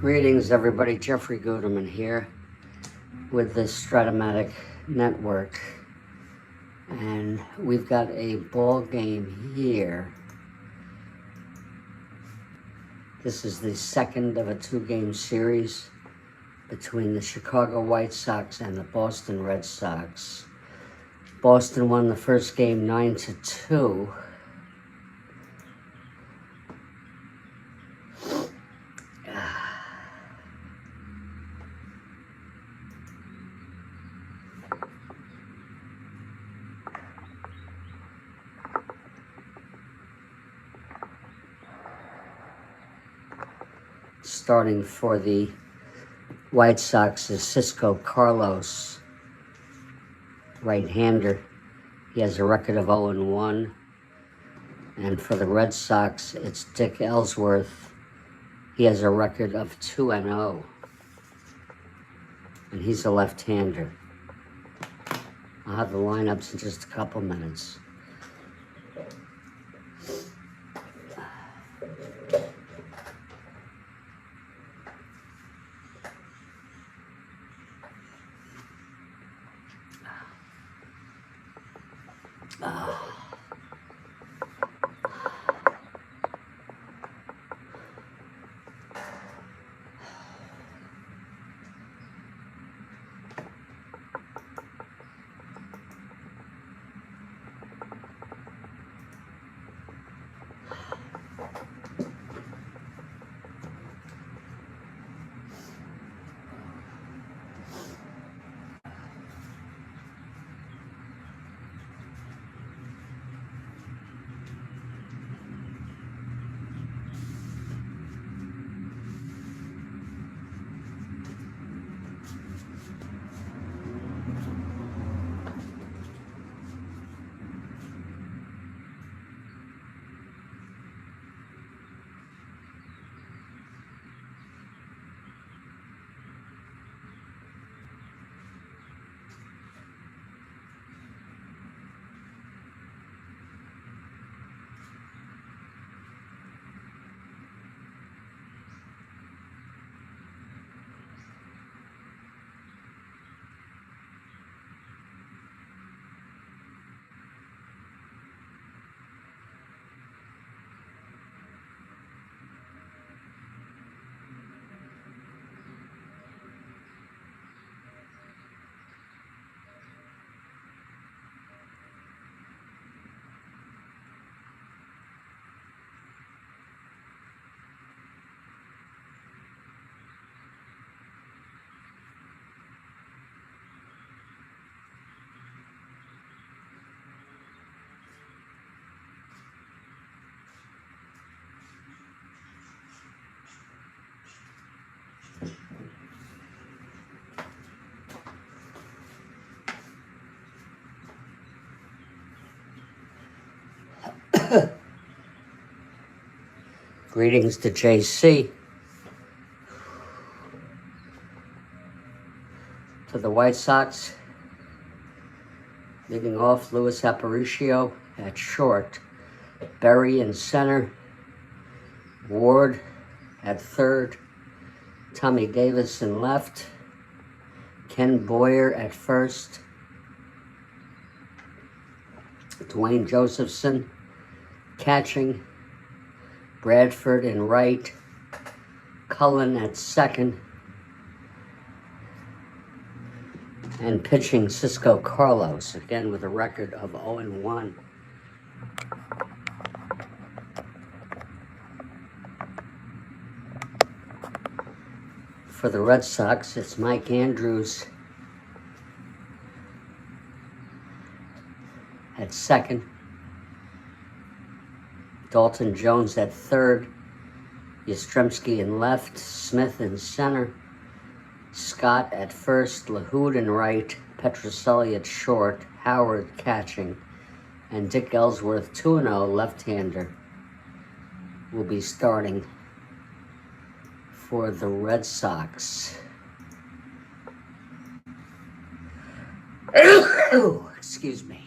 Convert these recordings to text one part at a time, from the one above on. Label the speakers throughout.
Speaker 1: Greetings, everybody. Jeffrey Guterman here with the Strat-O-Matic network. And we've got a ball game here. This is the second of a two-game series between the Chicago White Sox and the Boston Red Sox. Boston won the first game 9-2. Starting for the White Sox is Cisco Carlos, right-hander. He has a record of 0-1. And for the Red Sox, it's Dick Ellsworth. He has a record of 2-0. And he's a left-hander. I'll have the lineups in just a couple minutes. Greetings to JC. To the White Sox, leading off Luis Aparicio at short, Berry in center, Ward at third, Tommy Davis in left, Ken Boyer at first, Dwayne Josephson catching, Bradford in right, Cullen at second, and pitching Cisco Carlos, again with a record of 0-1. For the Red Sox, it's Mike Andrews at second, Dalton Jones at third, Yastrzemski in left, Smith in center, Scott at first, LaHood in right, Petroselli at short, Howard catching, and Dick Ellsworth, 2-0 left-hander, will be starting for the Red Sox. Excuse me.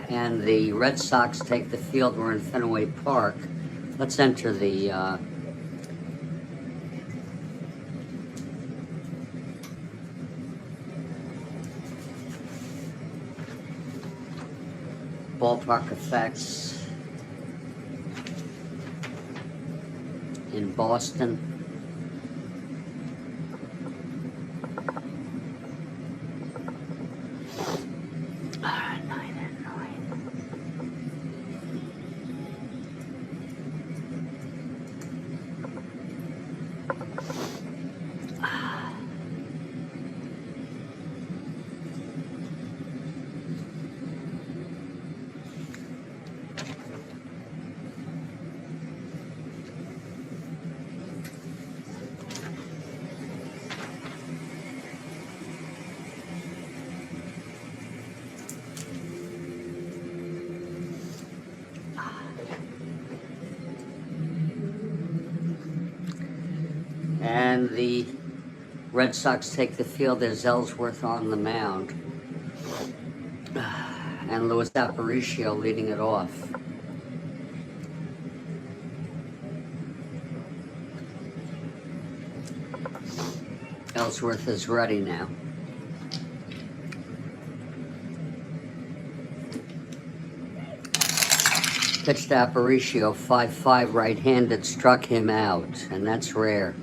Speaker 1: And the Red Sox take the field. We're in Fenway Park. Let's enter the ballpark effects in Boston. And the Red Sox take the field. There's Ellsworth on the mound. And Luis Aparicio leading it off. Ellsworth is ready now. Pitched to Aparicio, 5-5 right-handed, struck him out, and that's rare.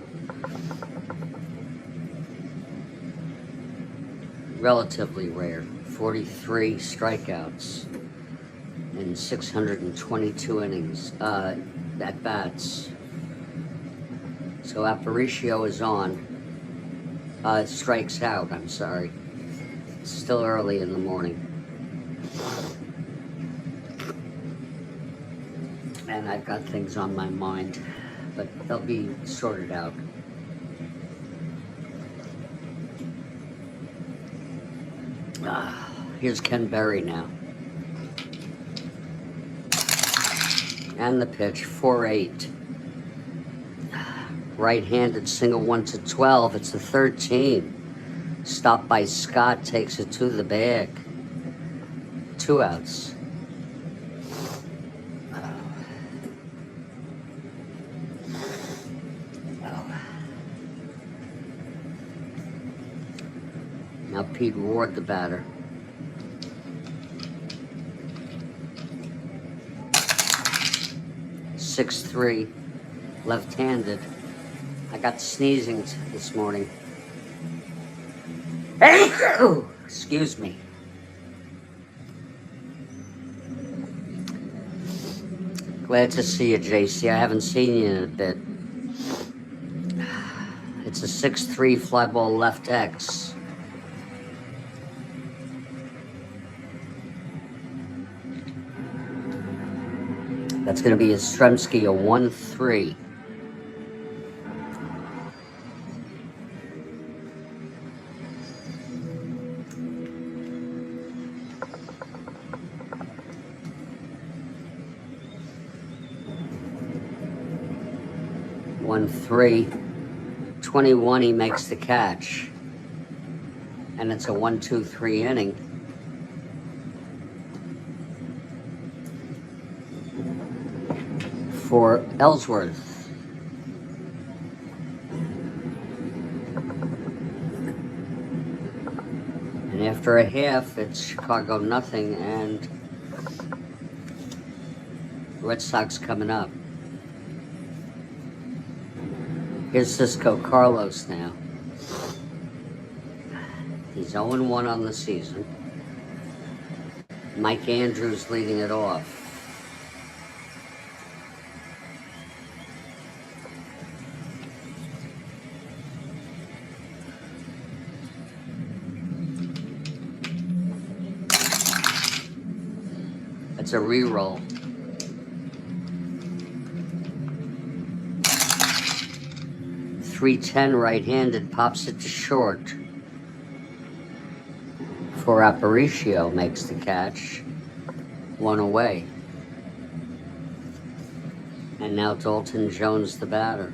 Speaker 1: Relatively rare. 43 strikeouts in 622 innings, at bats. So Aparicio is on. Strikes out, I'm sorry. It's still early in the morning. And I've got things on my mind, but they'll be sorted out. Here's Ken Berry now. And the pitch, 4-8. Right-handed single 1-12. It's the 13. Stopped by Scott, takes it to the bag. 2 outs. Now Pete Ward, the batter. .63, left-handed. I got sneezing this morning. Excuse me. Glad to see you, JC. I haven't seen you in a bit. It's a 6-3 fly ball left X. That's going to be a Yastrzemski, a 1-3. One, 3. 21, he makes the catch. And it's a 1-2-3 inning. For Ellsworth. And after a half, it's Chicago nothing, and Red Sox coming up. Here's Cisco Carlos now. He's 0-1 on the season. Mike Andrews leading it off. It's a re-roll. .310 right-handed, pops it to short. For Aparicio makes the catch. 1 away. And now Dalton Jones, the batter.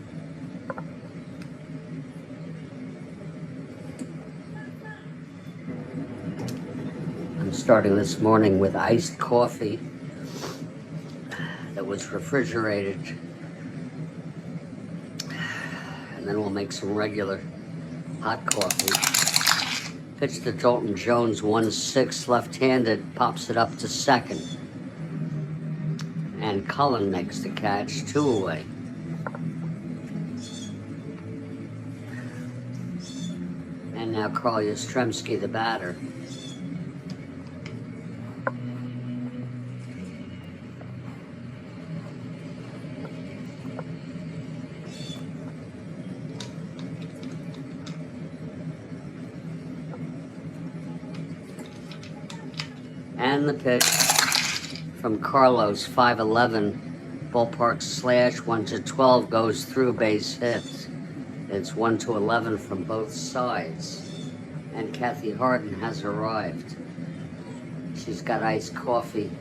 Speaker 1: Starting this morning with iced coffee that was refrigerated. And then we'll make some regular hot coffee. Pitch to Dalton Jones, 1-6, left-handed, pops it up to second. And Cullen makes the catch, 2 away. And now Carl Yastrzemski, the batter. And the pitch from Carlos, 5-11, ballpark slash, 1-12, goes through, base hit. It's 1-11 from both sides. And Kathy Harden has arrived. She's got iced coffee,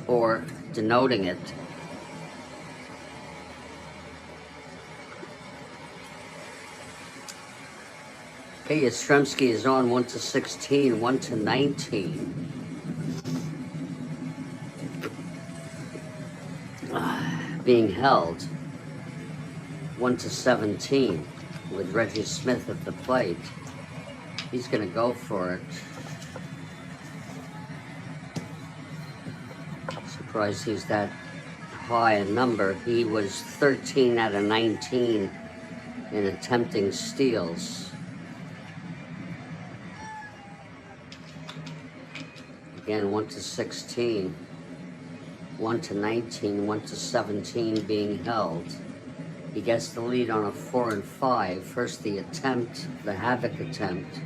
Speaker 1: or denoting it. Okay, Yastrzemski is on, 1-16, 1-19. Being held, 1-17, with Reggie Smith at the plate. He's gonna go for it. Surprised he's that high a number. He was 13 out of 19 in attempting steals. Again, 1-16, 1-19, 1-17 being held. He gets the lead on a 4-5. First the attempt, the havoc attempt.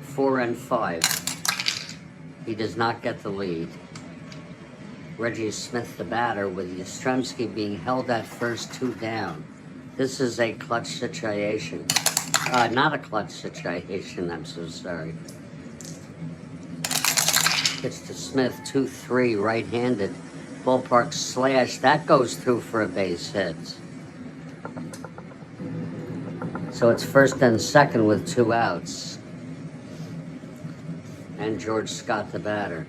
Speaker 1: Four and 5. He does not get the lead. Reggie Smith, the batter, with Yastrzemski being held at first, 2 down. This is a clutch situation. Not a clutch situation, I'm so sorry. Pitch to Smith, 2-3, right-handed. Ballpark slash, that goes through for a base hit. So it's first and second with 2 outs. And George Scott, the batter.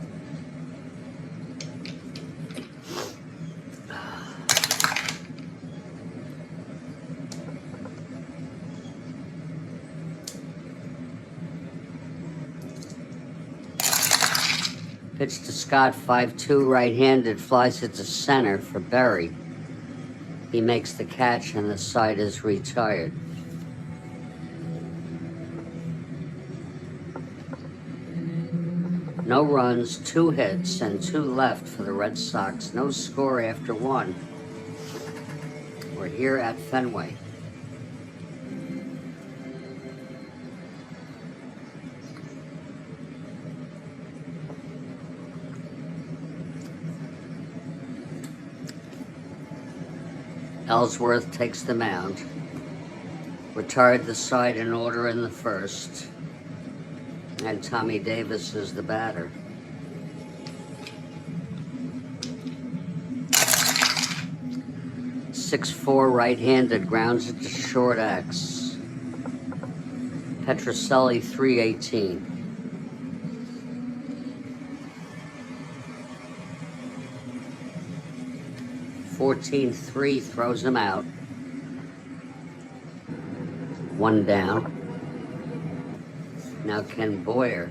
Speaker 1: Pitch to Scott, 5-2, right-handed, flies it to center for Berry. He makes the catch and the side is retired. No runs, 2 hits, and 2 left for the Red Sox. No score after 1. We're here at Fenway. Ellsworth takes the mound. Retired the side in order in the first. And Tommy Davis is the batter. .64 right-handed, grounds it to short X. Petrocelli, 3-18. .14-3, throws him out. 1 down. Now Ken Boyer.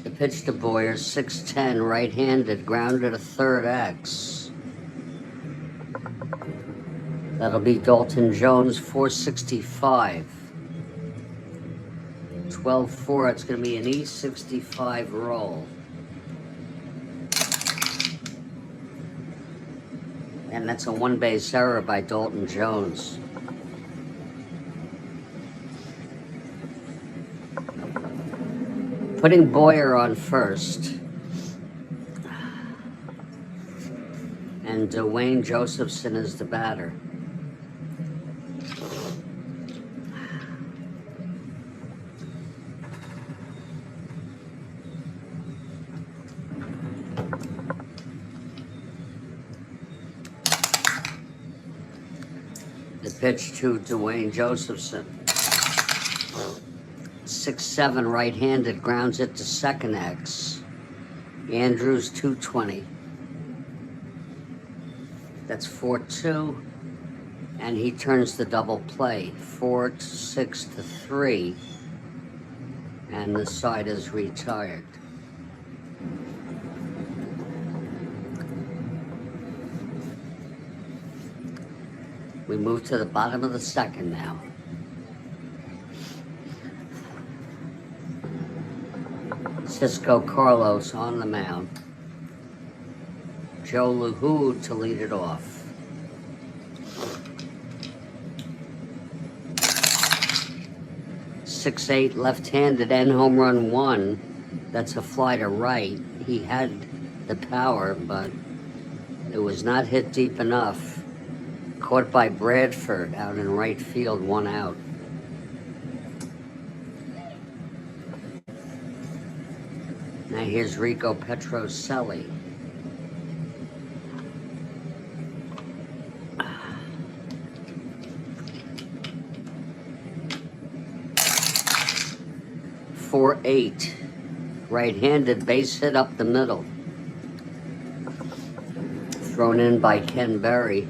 Speaker 1: The pitch to Boyer, 6-10, right-handed, grounded to third X. That'll be Dalton Jones, 465. 12-4, it's going to be an E65 roll. And that's a 1-base error by Dalton Jones. Putting Boyer on first. And Dwayne Josephson is the batter. The pitch to Dwayne Josephson. 6-7 right-handed, grounds it to second X. Andrews 220. That's 4-2. And he turns the double play. 4-6-3. And the side is retired. We move to the bottom of the second now. Cisco Carlos on the mound. Joe LaHood to lead it off. .68 left-handed and home run 1. That's a fly to right. He had the power, but it was not hit deep enough. Caught by Bradford out in right field, 1 out. Now here's Rico Petrocelli. .48, right-handed, base hit up the middle. Thrown in by Ken Berry.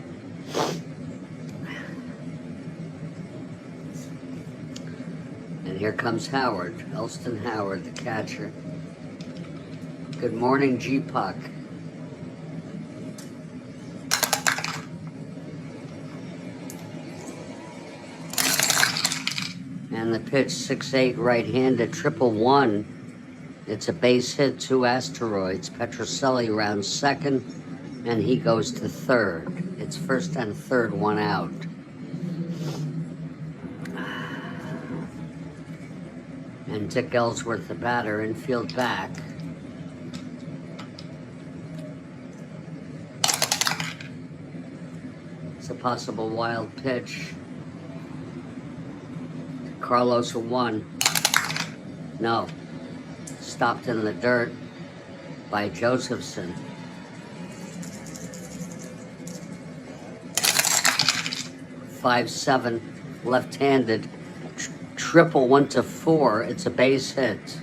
Speaker 1: And here comes Howard, Elston Howard, the catcher. Good morning, G-Puck. And the pitch, 6-8, right-handed, 1-1. It's a base hit, 2 asteroids. Petrocelli rounds second, and he goes to third. It's first and third, 1 out. And Dick Ellsworth, the batter, infield back. It's a possible wild pitch. Carlos a 1. No. Stopped in the dirt by Josephson. .57 left-handed. Triple 1-4. It's a base hit.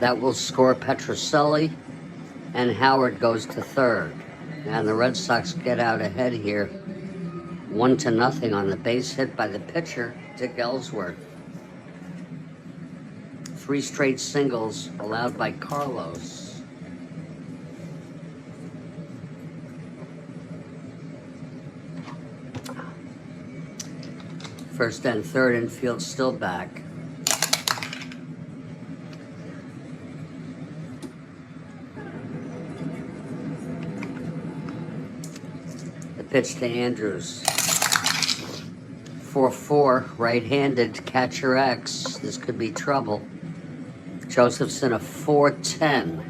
Speaker 1: That will score Petrocelli, and Howard goes to third. And the Red Sox get out ahead here. 1-0 on the base hit by the pitcher, Dick Ellsworth. 3 straight singles allowed by Carlos. First and third infield still back. The pitch to Andrews. 4-4, right-handed, catcher X. This could be trouble. Josephson a 4-10.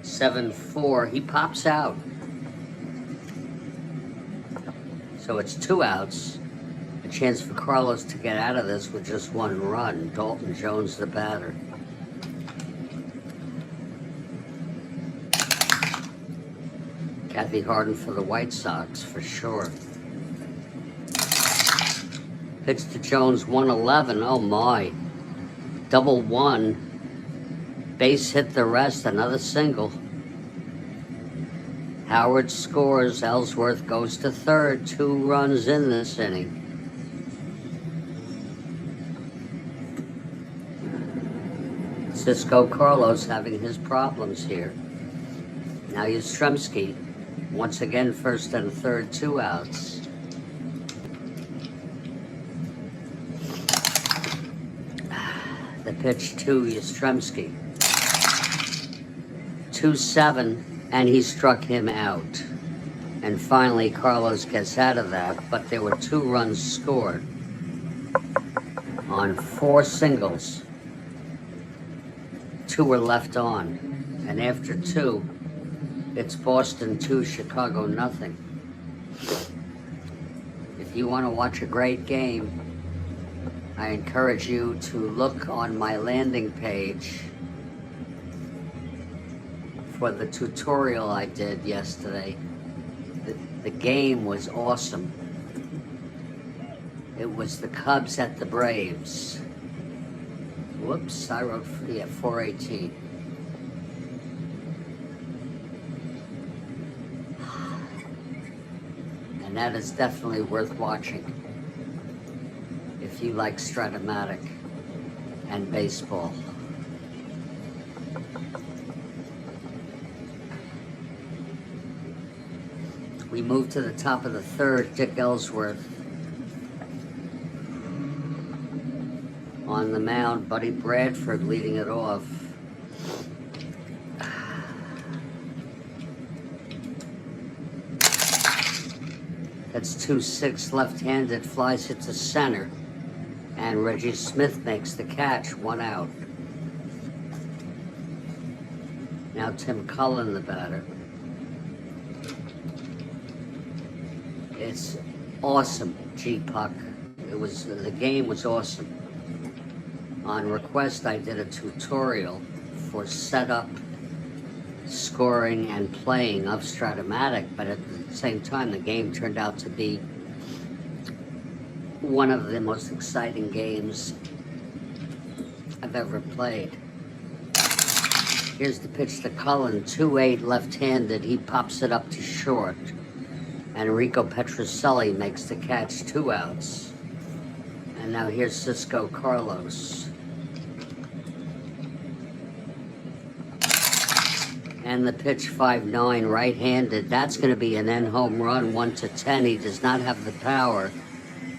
Speaker 1: 7-4, he pops out. So it's 2 outs. A chance for Carlos to get out of this with just 1 run. Dalton Jones, the batter. Kathy Harden for the White Sox, for sure. Pitch to Jones, 1-11. Oh my. Double 1. Base hit the rest, another single. Howard scores, Ellsworth goes to third, 2 runs in this inning. Cisco Carlos having his problems here. Now Yastrzemski, once again first and third, 2 outs. The pitch to Yastrzemski. 2-7. And he struck him out. And finally, Carlos gets out of that, but there were 2 runs scored on 4 singles. 2 were left on. And after 2, it's Boston 2, Chicago nothing. If you want to watch a great game, I encourage you to look on my landing page for the tutorial I did yesterday. The game was awesome. It was the Cubs at the Braves. Whoops, I wrote, yeah, 418. And that is definitely worth watching if you like Strat-O-Matic and baseball. We move to the top of the third. Dick Ellsworth on the mound. Buddy Bradford leading it off. That's 2-6 left-handed, flies it to center. And Reggie Smith makes the catch, 1 out. Now Tim Cullen, the batter. It's awesome, G-Puck. The game was awesome. On request, I did a tutorial for setup, scoring, and playing of Strat-O-Matic, but at the same time, the game turned out to be one of the most exciting games I've ever played. Here's the pitch to Cullen, 2-8 left-handed. He pops it up to short. And Rico Petrocelli makes the catch, 2 outs. And now here's Cisco Carlos. And the pitch, 5-9 right-handed. That's going to be an end home run, 1-10. He does not have the power.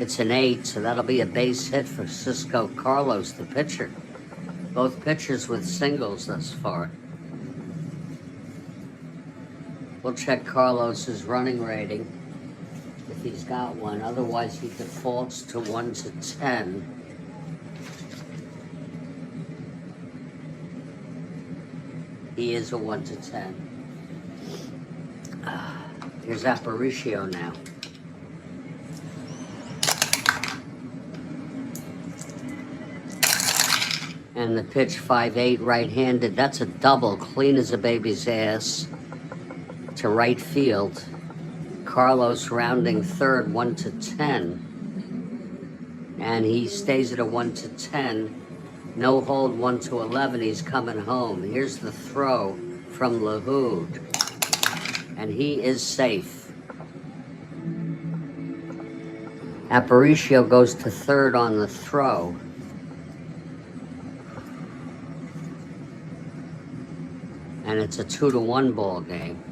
Speaker 1: It's an 8, so that'll be a base hit for Cisco Carlos, the pitcher. Both pitchers with singles thus far. We'll check Carlos's running rating if he's got one. Otherwise, he defaults to 1-10. He is a 1-10. Here's Aparicio now. And the pitch, 5-8 right-handed. That's a double, clean as a baby's ass, to right field. Carlos rounding third, 1-10. And he stays at a 1-10. No hold, 1-11. He's coming home. Here's the throw from Lahoud. And he is safe. Aparicio goes to third on the throw. And it's a 2-1 ball game.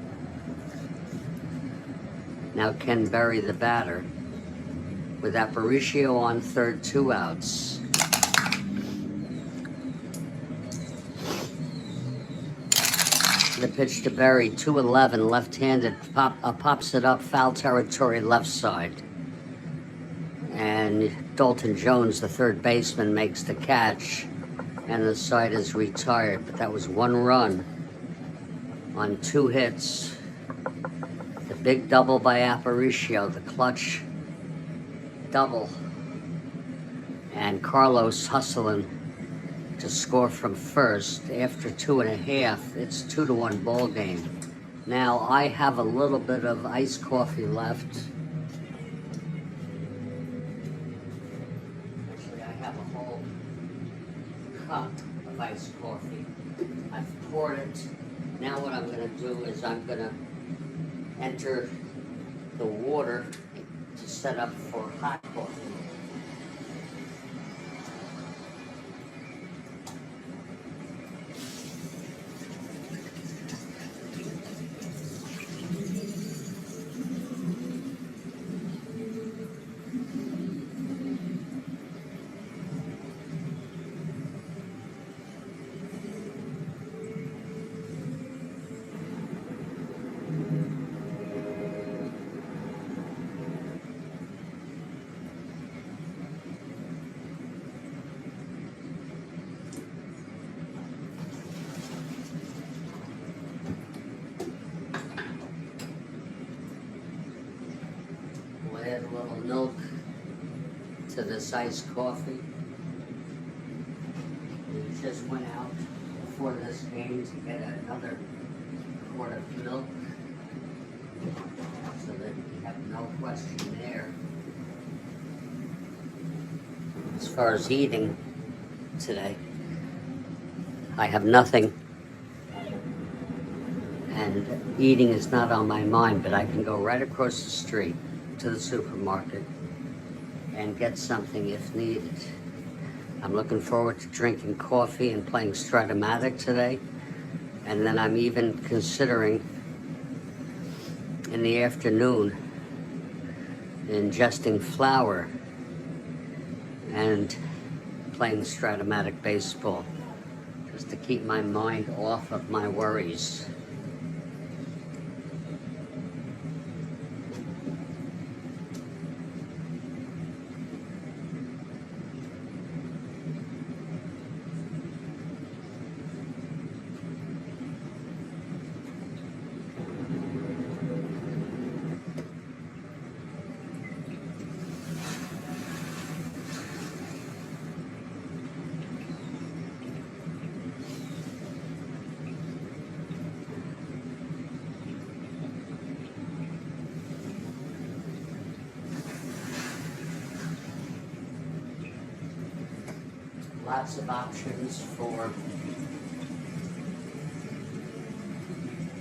Speaker 1: Now Ken Berry, the batter, with Aparicio on third, 2 outs. The pitch to Berry, 2-11, left-handed, pops it up, foul territory, left side. And Dalton Jones, the third baseman, makes the catch, and the side is retired. But that was 1 run on 2 hits. The big double by Aparicio, the clutch double. And Carlos hustling to score from first. After 2.5, it's 2-1 ball game. Now I have a little bit of iced coffee left. Actually, I have a whole cup of iced coffee. I've poured it. Now what I'm going to do is I'm going to enter the water to set up for hot coffee. Add a little milk to this iced coffee. We just went out before this game to get another no question there. As far as eating today, I have nothing, and eating is not on my mind, but I can go right across the street to the supermarket and get something if needed. I'm looking forward to drinking coffee and playing Strat-O-Matic today, and then I'm even considering in the afternoon ingesting flour and playing Strat-O-Matic baseball, just to keep my mind off of my worries. Lots of options for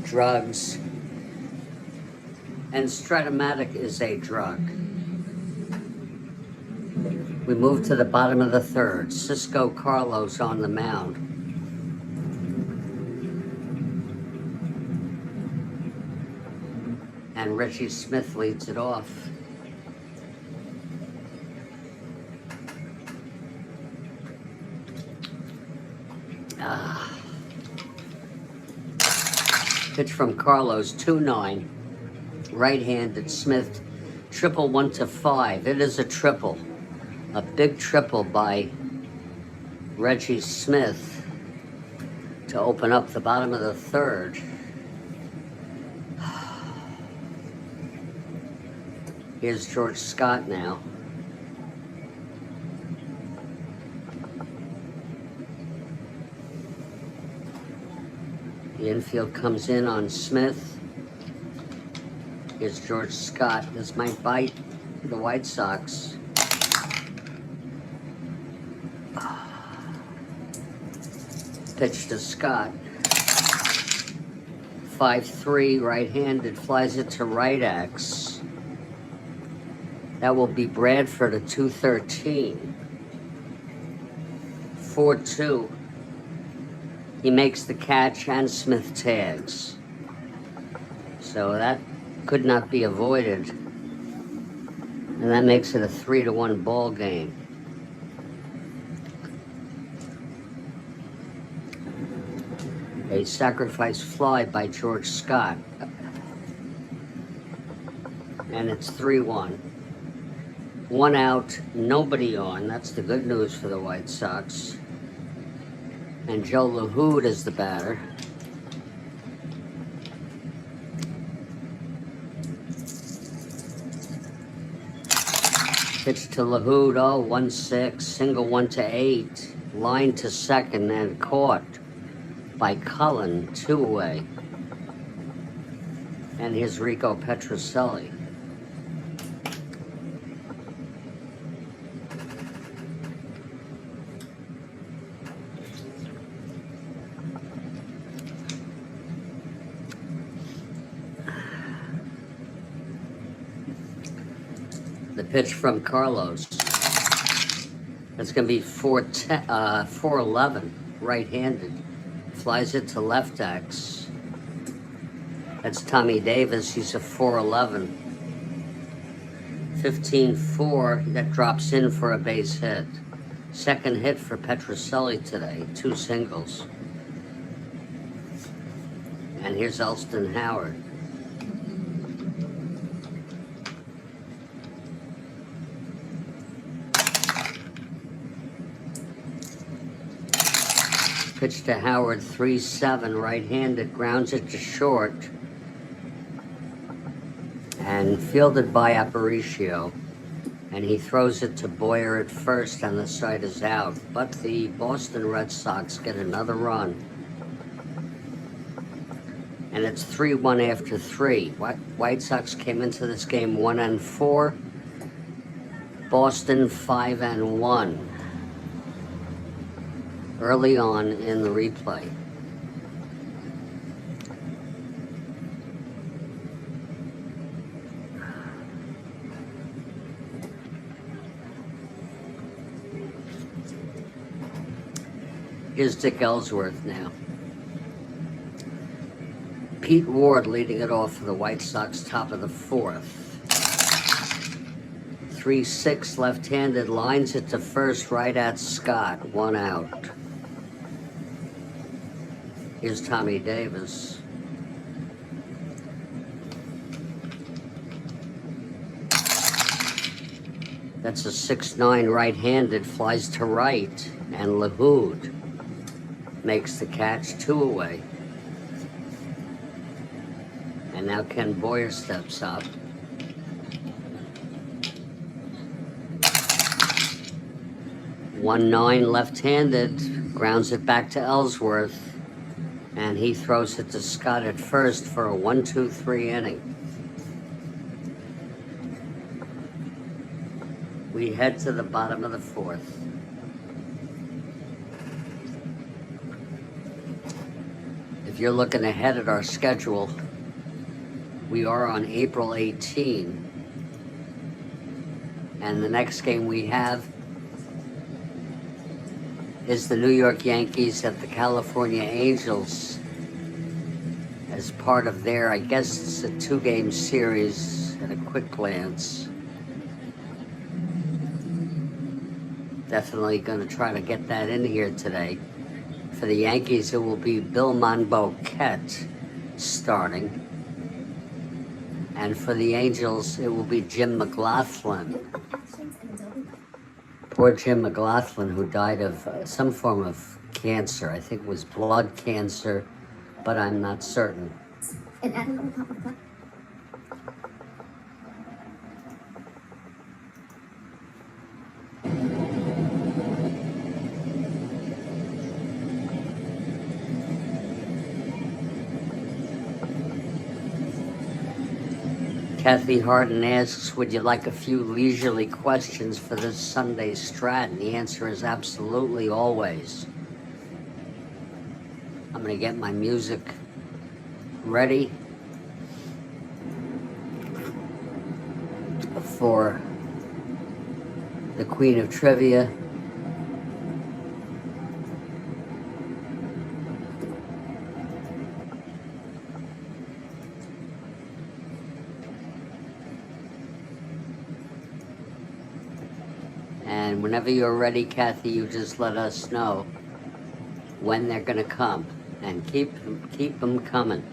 Speaker 1: drugs, and Strat-O-Matic is a drug. We move to the bottom of the third. Cisco Carlos on the mound. And Richie Smith leads it off. Pitch from Carlos, 2-9, right-handed. Smith, triple 1-5. It is a triple, a big triple by Reggie Smith to open up the bottom of the third. Here's George Scott now. The infield comes in on Smith. Here's George Scott. This might bite the White Sox. Pitch to Scott. 5-3, right-handed, flies it to right axe. That will be Bradford at 213. 4-2. He makes the catch and Smith tags. So that could not be avoided. And that makes it a 3-1 ball game. A sacrifice fly by George Scott. And it's 3-1. 1 out, nobody on. That's the good news for the White Sox. And Joe LaHood is the batter. Pitch to LaHood, 1-6, single 1-8, line to second and caught by Cullen, 2 away. And here's Rico Petrocelli. The pitch from Carlos. That's going to be 4-11, right-handed. Flies it to left axe. That's Tommy Davis. He's a 4-11. 15-4. That drops in for a base hit. Second hit for Petrocelli today. 2 singles. And here's Elston Howard. Pitch to Howard, 3-7, right-handed, grounds it to short. And fielded by Aparicio. And he throws it to Boyer at first, and the side is out. But the Boston Red Sox get another run. And it's 3-1 after 3. White Sox came into this game 1-4. Boston 5-1. Early on in the replay. Here's Dick Ellsworth now. Pete Ward leading it off for the White Sox, top of the 4th. 3-6 left-handed, lines it to first, right at Scott, 1 out. Here's Tommy Davis. That's a 6-9 right-handed, flies to right, and LaHood makes the catch, 2 away. And now Ken Boyer steps up. One 9 left-handed, grounds it back to Ellsworth, and he throws it to Scott at first for a 1-2-3 inning. We head to the bottom of the 4th. If you're looking ahead at our schedule, we are on April 18, and the next game we have is the New York Yankees at the California Angels as part of their, I guess it's a 2-game series at a quick glance. Definitely going to try to get that in here today. For the Yankees, it will be Bill Monboquette starting. And for the Angels, it will be Jim McLaughlin. Poor Jim McLaughlin, who died of some form of cancer. I think it was blood cancer, but I'm not certain. Kathy Harden asks, would you like a few leisurely questions for this Sunday's Strat? And the answer is absolutely, always. I'm going to get my music ready for the Queen of Trivia. And whenever you're ready, Kathy, you just let us know when they're going to come. And keep them coming.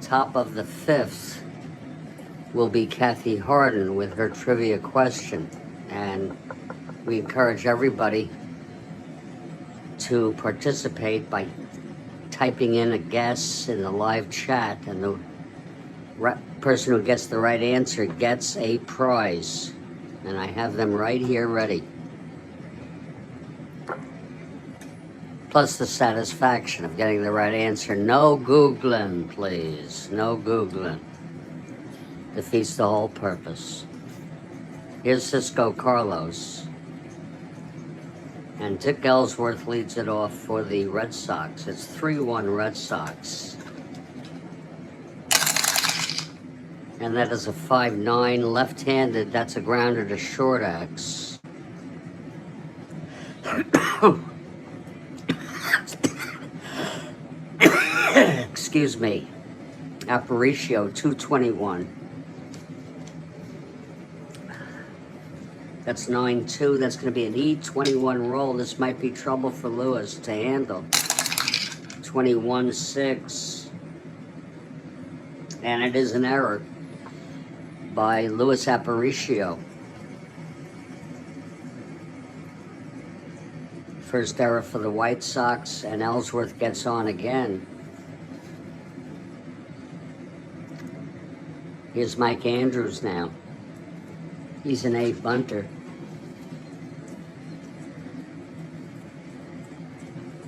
Speaker 1: Top of the 5th will be Kathy Harden with her trivia question. And we encourage everybody to participate by typing in a guess in the live chat. And the person who gets the right answer gets a prize. And I have them right here ready. Plus the satisfaction of getting the right answer. No Googling, please. No Googling. Defeats the whole purpose. Here's Cisco Carlos. And Dick Ellsworth leads it off for the Red Sox. It's 3-1 Red Sox. And that is a 5-9 left-handed. That's a grounder to short X. Excuse me. Aparicio, 221. That's 9-2. That's going to be an E21 roll. This might be trouble for Lewis to handle. 21-6. And it is an error by Luis Aparicio. First error for the White Sox, and Ellsworth gets on again. Here's Mike Andrews now. He's an 8 bunter.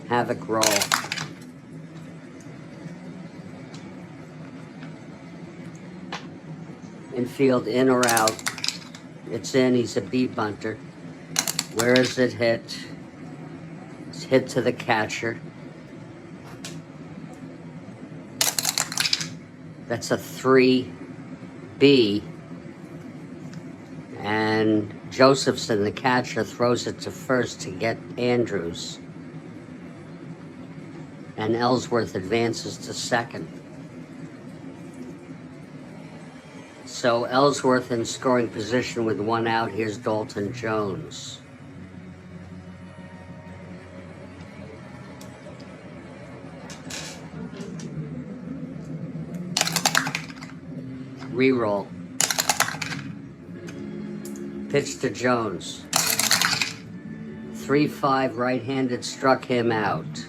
Speaker 1: Havoc roll. Infield, in or out? It's in. He's a beat bunter. Where is it hit? It's hit to the catcher. That's a 3B. And Josephson, the catcher, throws it to first to get Andrews. And Ellsworth advances to second. So Ellsworth in scoring position with one out. Here's Dalton Jones. Reroll. Pitch to Jones. 3-5 right-handed, struck him out.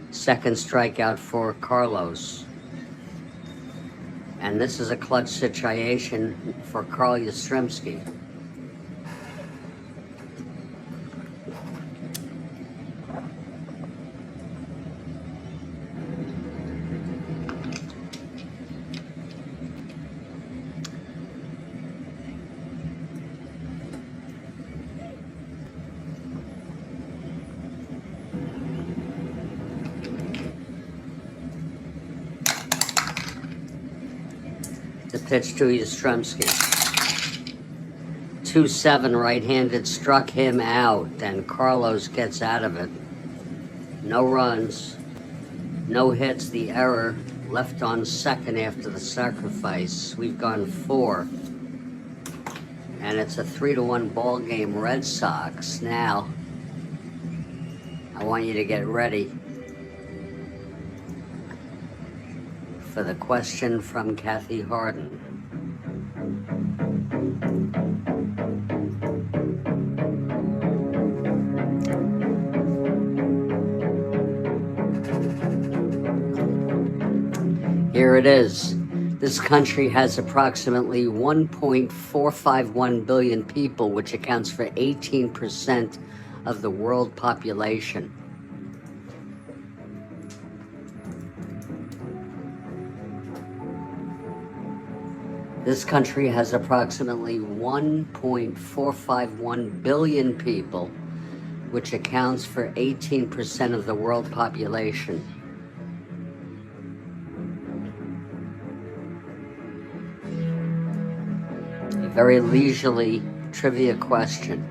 Speaker 1: Second strikeout for Carlos. And this is a clutch situation for Carl Yastrzemski. The pitch to Yastrzemski. 2-7 right-handed, struck him out, and Carlos gets out of it. No runs, no hits, the error, left on second after the sacrifice. We've gone 4. And it's a 3-1 ball game, Red Sox. Now, I want you to get ready for the question from Kathy Harden. Here it is. This country has approximately 1.451 billion people, which accounts for 18% of the world population. This country has approximately 1.451 billion people, which accounts for 18% of the world population. A very leisurely trivia question.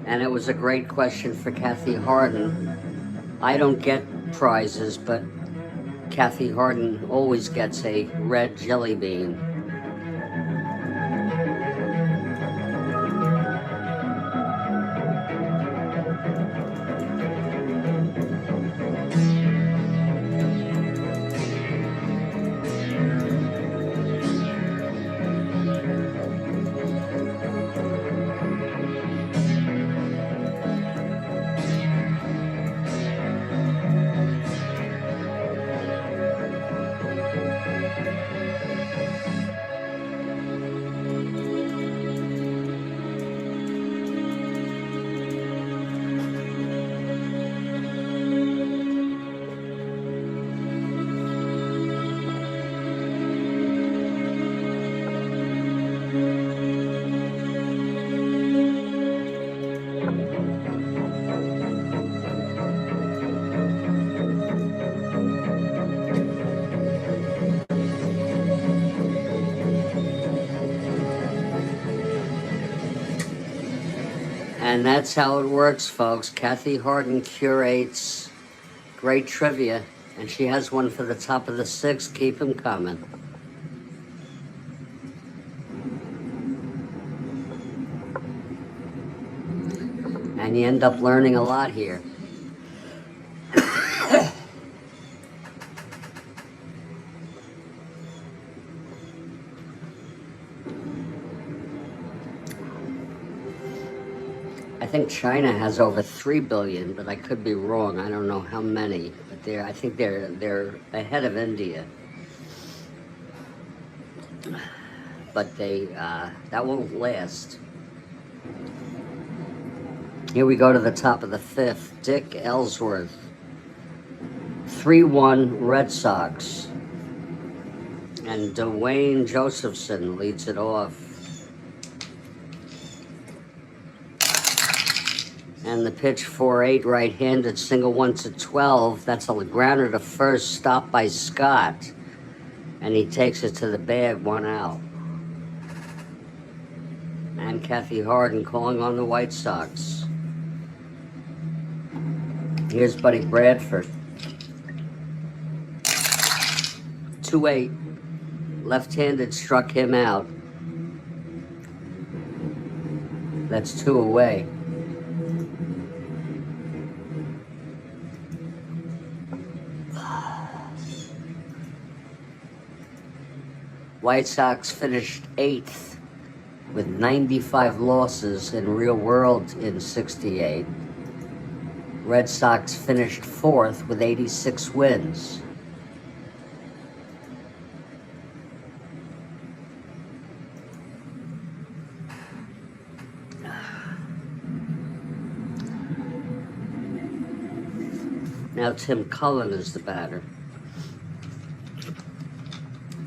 Speaker 1: And it was a great question for Kathy Harden. I don't get prizes, but Kathy Harden always gets a red jelly bean. And that's how it works, folks. Kathy Harden curates great trivia, and she has one for the top of the 6th. Keep them coming. And you end up learning a lot here. I think China has over 3 billion, but I could be wrong. I don't know how many, but I think they're ahead of India. But that won't last. Here we go to the top of the 5th. Dick Ellsworth. 3-1 Red Sox. And Dwayne Josephson leads it off. And the pitch 4-8 right-handed, single 1-12. That's a grounder to first, stopped by Scott. And he takes it to the bag, 1 out. And Kathy Harden calling on the White Sox. Here's Buddy Bradford. 2-8. Left-handed struck him out. That's 2 away. White Sox finished 8th with 95 losses in real world in 68. Red Sox finished 4th with 86 wins. Now Tim Cullen is the batter.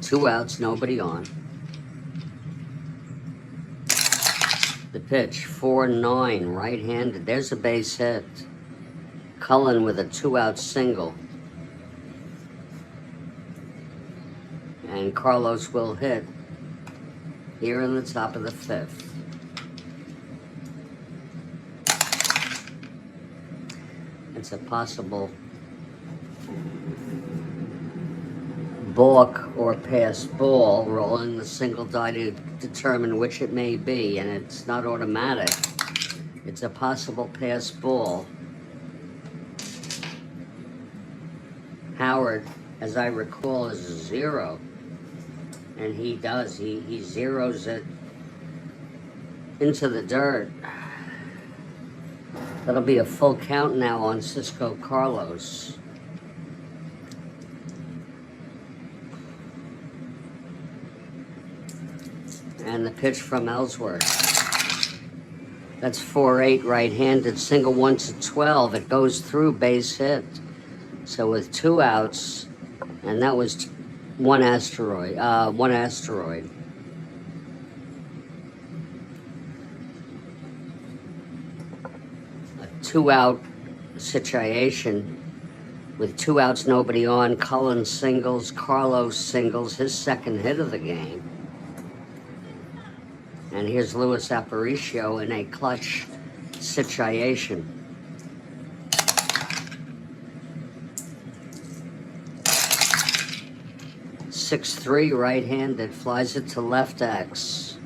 Speaker 1: 2 outs, nobody on. The pitch, 4-9, right-handed. There's a base hit. Cullen with a 2-out single. And Carlos will hit here in the top of the 5th. It's a possible balk or pass ball, rolling the single die to determine which it may be, and it's not automatic. It's a possible pass ball. Howard, as I recall, is a 0, and he does. He zeroes it into the dirt. That'll be a full count now on Cisco Carlos. And the pitch from Ellsworth. That's 4-8 right-handed, single 1-12. It goes through, base hit. So with 2 outs, and that was one asteroid. A 2-out situation with 2 outs, nobody on. Cullen singles, Carlos singles, his second hit of the game. And here's Luis Aparicio in a clutch situation. .6-3 right-handed, flies it to left X.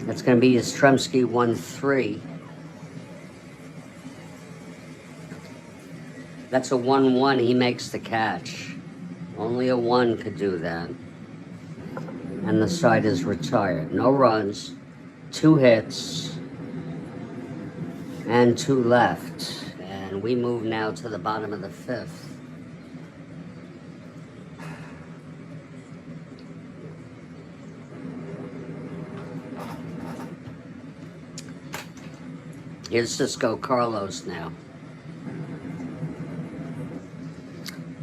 Speaker 1: That's going to be Yastrzemski 1-3. That's a 1-1. He makes the catch. Only a 1 could do that. And the side is retired. No runs, 2 hits, and 2 left. And we move now to the bottom of the 5th. Here's Cisco Carlos now.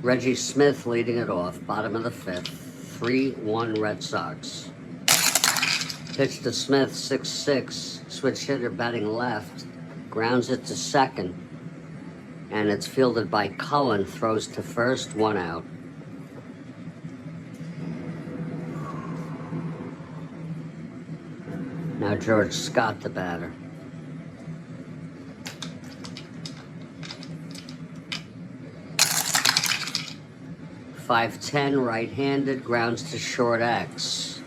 Speaker 1: Reggie Smith leading it off, bottom of the 5th. 3-1 Red Sox. Pitch to Smith, 6-6. Switch hitter batting left. Grounds it to second. And it's fielded by Cullen. Throws to first, 1 out. Now George Scott, the batter. .510 right-handed, grounds to short X.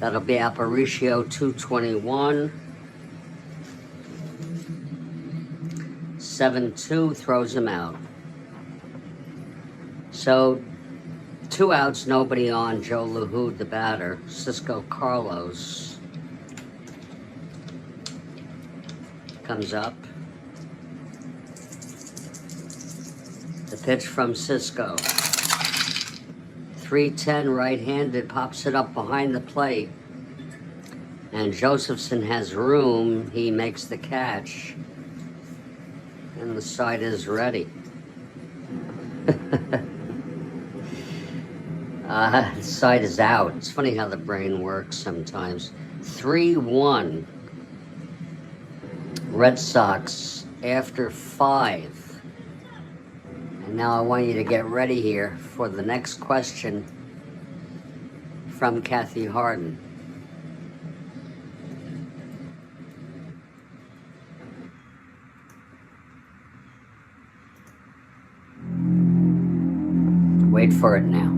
Speaker 1: That'll be Aparicio 221. 7-2, throws him out. So 2 outs, nobody on. Joe LaHood, the batter. Cisco Carlos comes up. The pitch from Cisco. 310 right-handed, pops it up behind the plate. And Josephson has room. He makes the catch. And the side is ready. The side is out. It's funny how the brain works sometimes. 3-1. Red Sox after 5. And now I want you to get ready here for the next question from Kathy Harden. Wait for it now.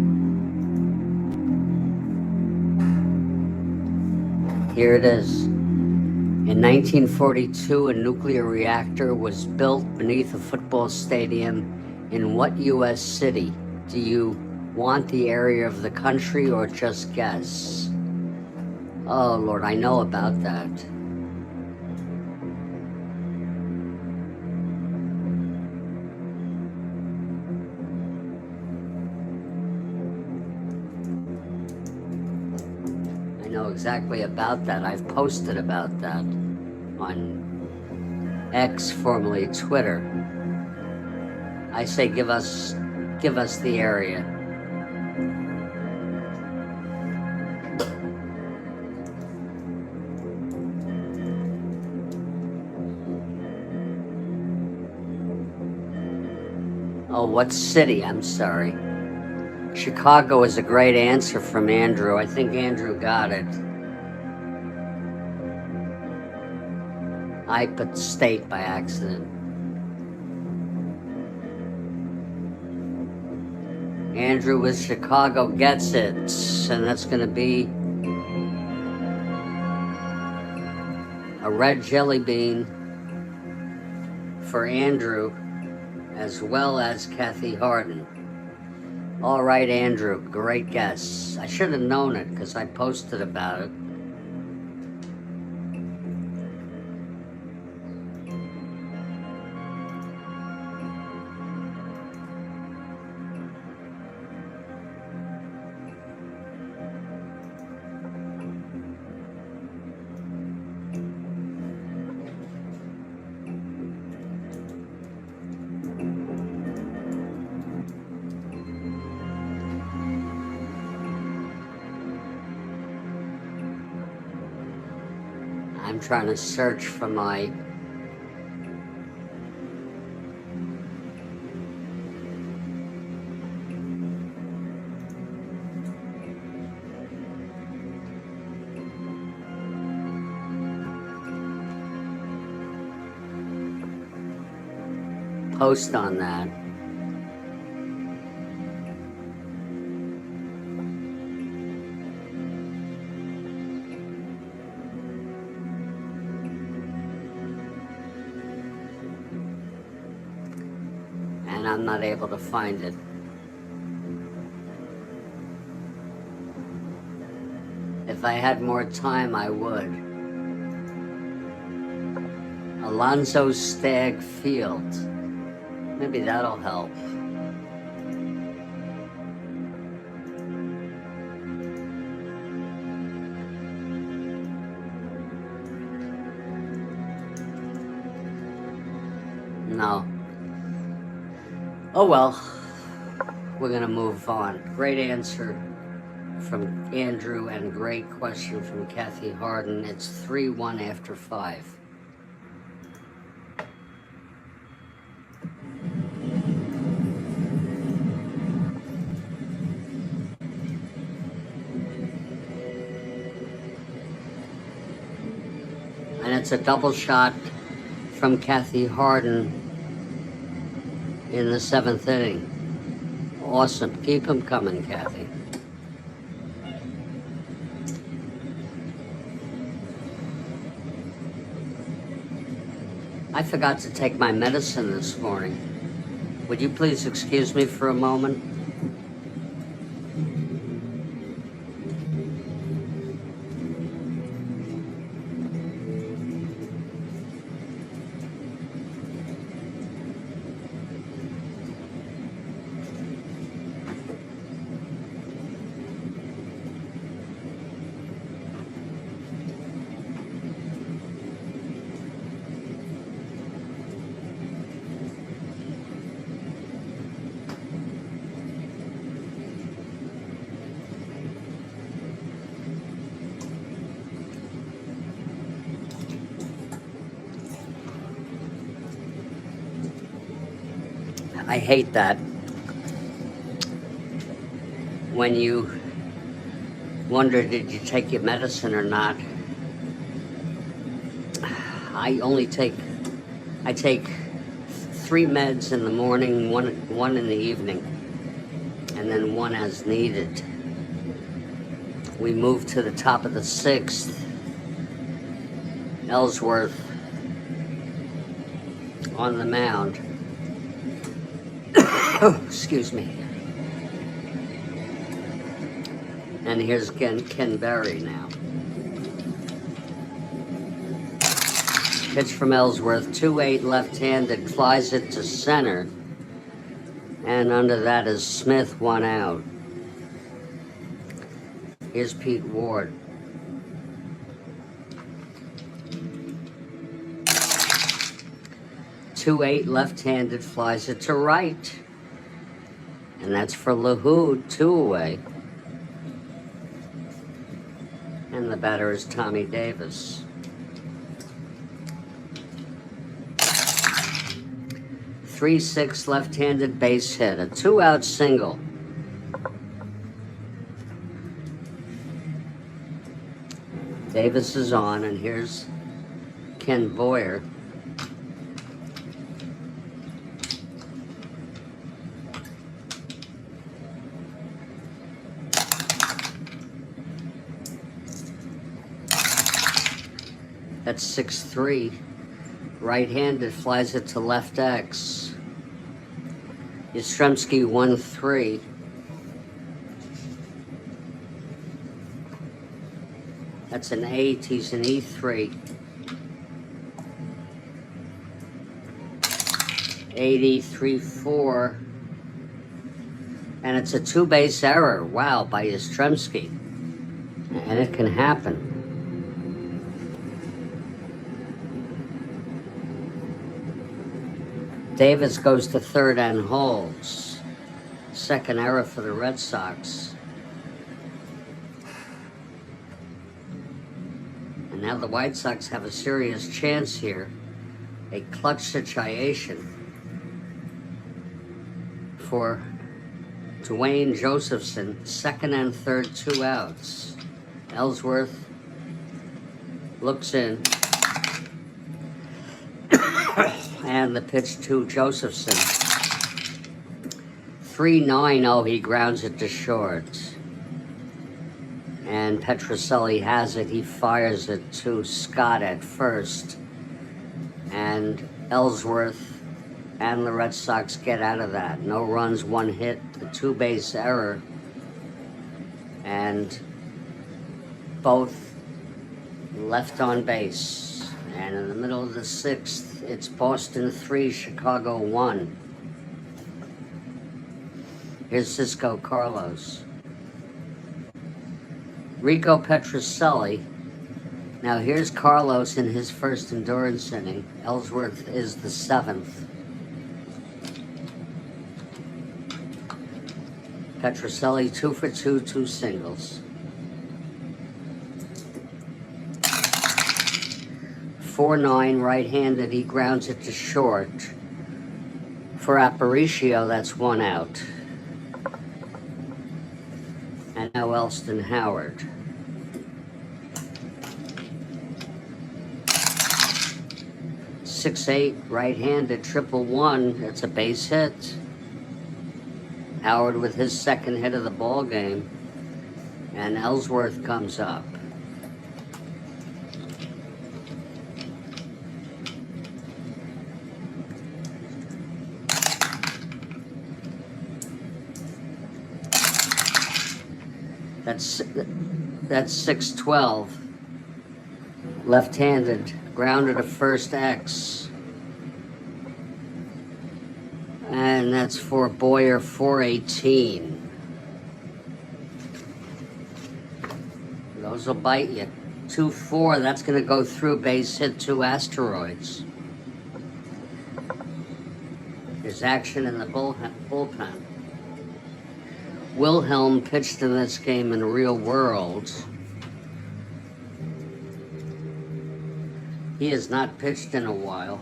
Speaker 1: Here it is. In 1942, a nuclear reactor was built beneath a football stadium in what U.S. city? Do you want the area of the country or just guess? Oh, Lord, I know about that. I know exactly about that. I've posted about that on X, formerly Twitter. I say give us the area. Oh, what city? I'm sorry. Chicago is a great answer from Andrew. I think Andrew got it. I put state by accident. Andrew with Chicago gets it, and that's going to be a red jelly bean for Andrew, as well as Kathy Harden. All right, Andrew, great guess. I should have known it because I posted about it. I'm trying to search for my post on that. And I'm not able to find it. If I had more time, I would. Alonzo Stagg Field. Maybe that'll help. No. Oh well, we're gonna move on. Great answer from Andrew and great question from Kathy Harden. It's 3-1 after 5. And it's a double shot from Kathy Harden in the 7th inning. Awesome. Keep them coming, Kathy. I forgot to take my medicine this morning. Would you please excuse me for a moment? I hate that. When you wonder, did you take your medicine or not? I take 3 meds in the morning, one in the evening, and then one as needed. We moved to the top of the 6th. Ellsworth on the mound. Excuse me. And here's Ken Berry now. Pitch from Ellsworth, 2-8 left-handed, flies it to center. And under that is Smith, 1 out. Here's Pete Ward. .28 left-handed, flies it to right. And that's for LaHood, 2 away. And the batter is Tommy Davis. 3-6 left-handed base hit, a 2-out single. Davis is on, and here's Ken Boyer. That's 6-3. Right-handed, flies it to left X. Yastrzemski 1-3. That's an 8. He's an E3. 83-4. And it's a 2-base error. Wow, by Yastrzemski. And it can happen. Davis goes to third and holds. Second error for the Red Sox. And now the White Sox have a serious chance here. A clutch situation for Dwayne Josephson. Second and third, 2 outs. Ellsworth looks in. And the pitch to Josephson. 3-9-0, he grounds it to short. And Petrocelli has it. He fires it to Scott at first. And Ellsworth and the Red Sox get out of that. No runs, 1 hit, a 2-base error. And both left on base. And in the middle of the 6th, it's Boston 3, Chicago 1. Here's Cisco Carlos. Rico Petrocelli. Now here's Carlos in his first endurance inning. Ellsworth is the 7th. Petrocelli 2 for 2, 2 singles. 4-9 right-handed, he grounds it to short. For Aparicio, that's 1 out. And now Elston Howard. .68 right-handed, 1-1. That's a base hit. Howard with his second hit of the ball game. And Ellsworth comes up. That's 6-12. Left-handed, grounded to first X. And that's for Boyer, 4-18. Those will bite you. 2-4, that's going to go through, base hit, 2 asteroids. There's action in the bullpen. Wilhelm pitched in this game in the real world. He has not pitched in a while.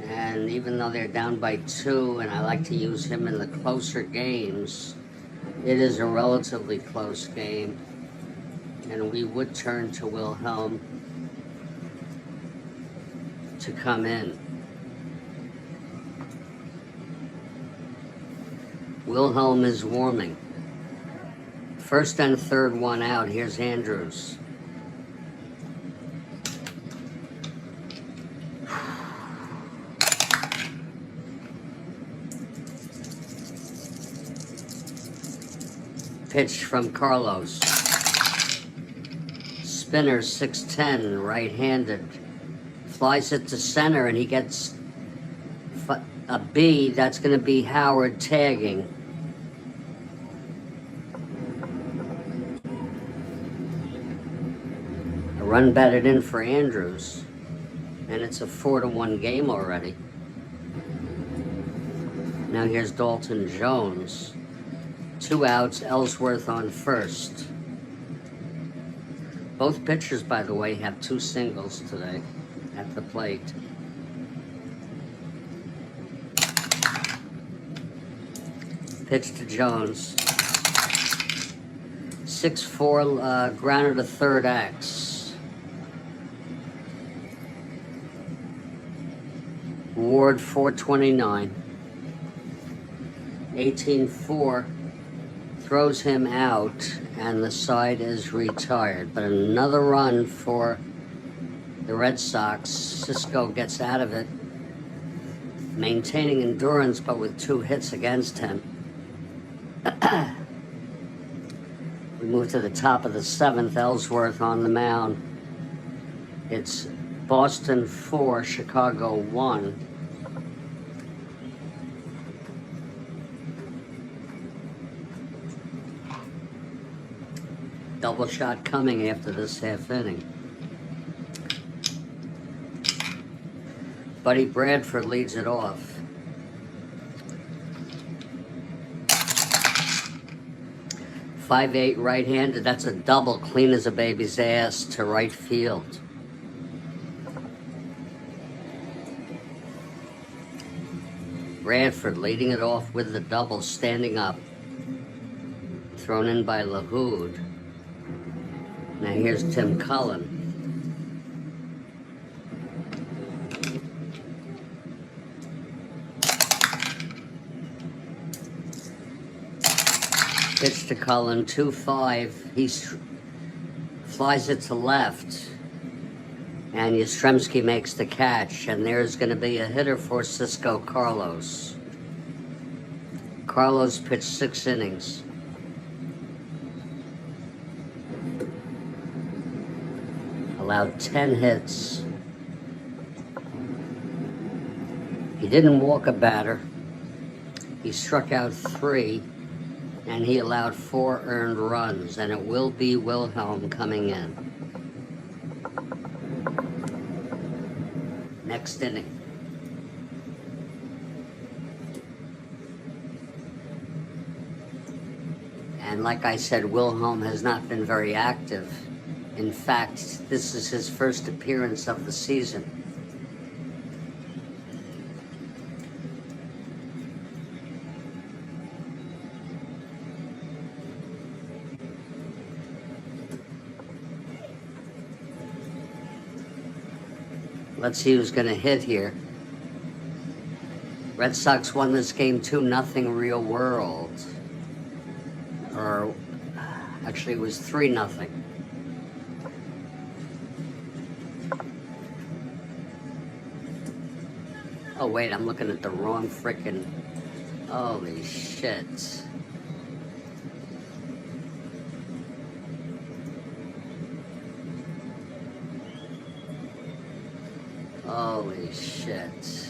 Speaker 1: And even though they're down by 2, and I like to use him in the closer games, it is a relatively close game. And we would turn to Wilhelm to come in. Wilhelm is warming. First and third one out. Here's Andrews. Pitch from Carlos. Spinner 6'10", right-handed. Flies it to center, and he gets a B. That's going to be Howard tagging. A run batted in for Andrews, and it's a 4-1 game already. Now here's Dalton Jones. 2 outs, Ellsworth on first. Both pitchers, by the way, have 2 singles today at the plate. Pitch to Jones. 6-4, grounded to third X. Ward 429. 18-4. Throws him out, and the side is retired. But another run for the Red Sox. Cisco gets out of it, maintaining endurance, but with 2 hits against him. We move to the top of the 7th. Ellsworth on the mound. It's Boston 4, Chicago 1. Double shot coming after this half inning. Buddy Bradford leads it off. .58 right-handed. That's a double, clean as a baby's ass to right field. Bradford leading it off with the double, standing up. Thrown in by LaHood. Now here's Tim Cullen. Pitch to Cullen, 2-5. He flies it to left. And Yastrzemski makes the catch. And there's going to be a hitter for Cisco Carlos. Carlos pitched 6 innings. Allowed 10 hits. He didn't walk a batter. He struck out 3, and he allowed 4 earned runs, and it will be Wilhelm coming in. Next inning. And like I said, Wilhelm has not been very active. In fact, this is his first appearance of the season. Let's see who's going to hit here. Red Sox won this game 2-0 real world. Or actually it was 3-0. Oh wait, I'm looking at the wrong frickin'... Holy shit. Holy shit.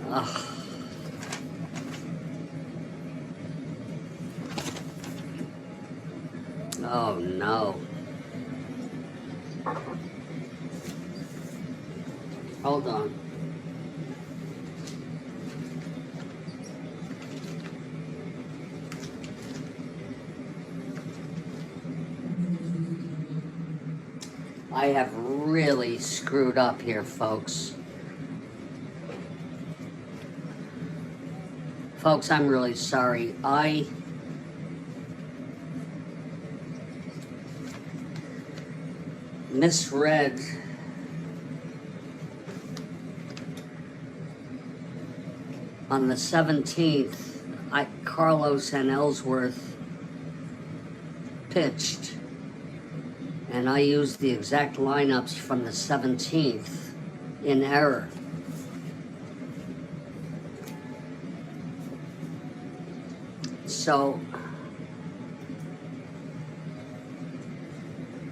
Speaker 1: Ugh. Oh no. Hold on. I have really screwed up here, folks. Folks, I'm really sorry. I misread on the 17th. Carlos and Ellsworth pitched, and I used the exact lineups from the 17th in error. So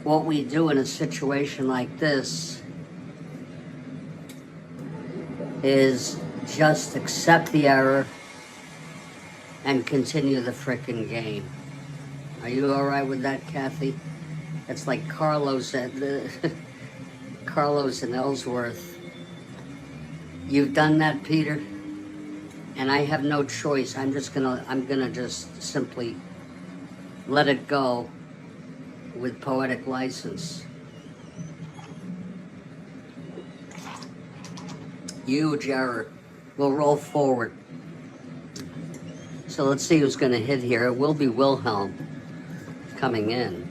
Speaker 1: what we do in a situation like this is just accept the error and continue the frickin' game. Are you all right with that, Kathy? It's like Carlos and Carlos and Ellsworth. You've done that, Peter, and I have no choice. I'm gonna just simply let it go with poetic license. Huge error. We'll roll forward. So let's see who's going to hit here. It will be Wilhelm coming in.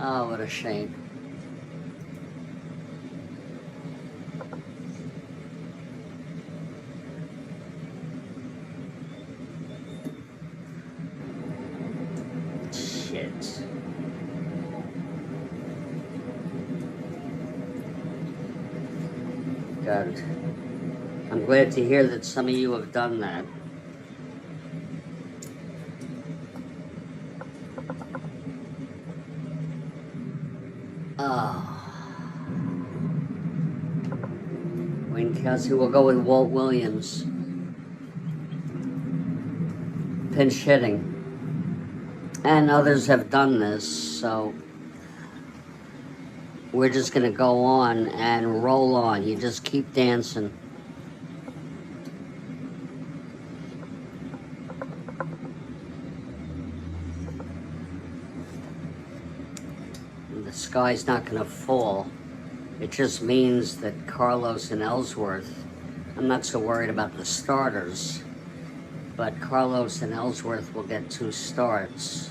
Speaker 1: Oh, what a shame. Shit. God. I'm glad to hear that some of you have done that. Wayne Kelsey will go with Walt Williams. Pinch hitting. And others have done this, so we're just going to go on and roll on. You just keep dancing. The sky's not going to fall. It just means that Carlos and Ellsworth, I'm not so worried about the starters, but Carlos and Ellsworth will get 2 starts.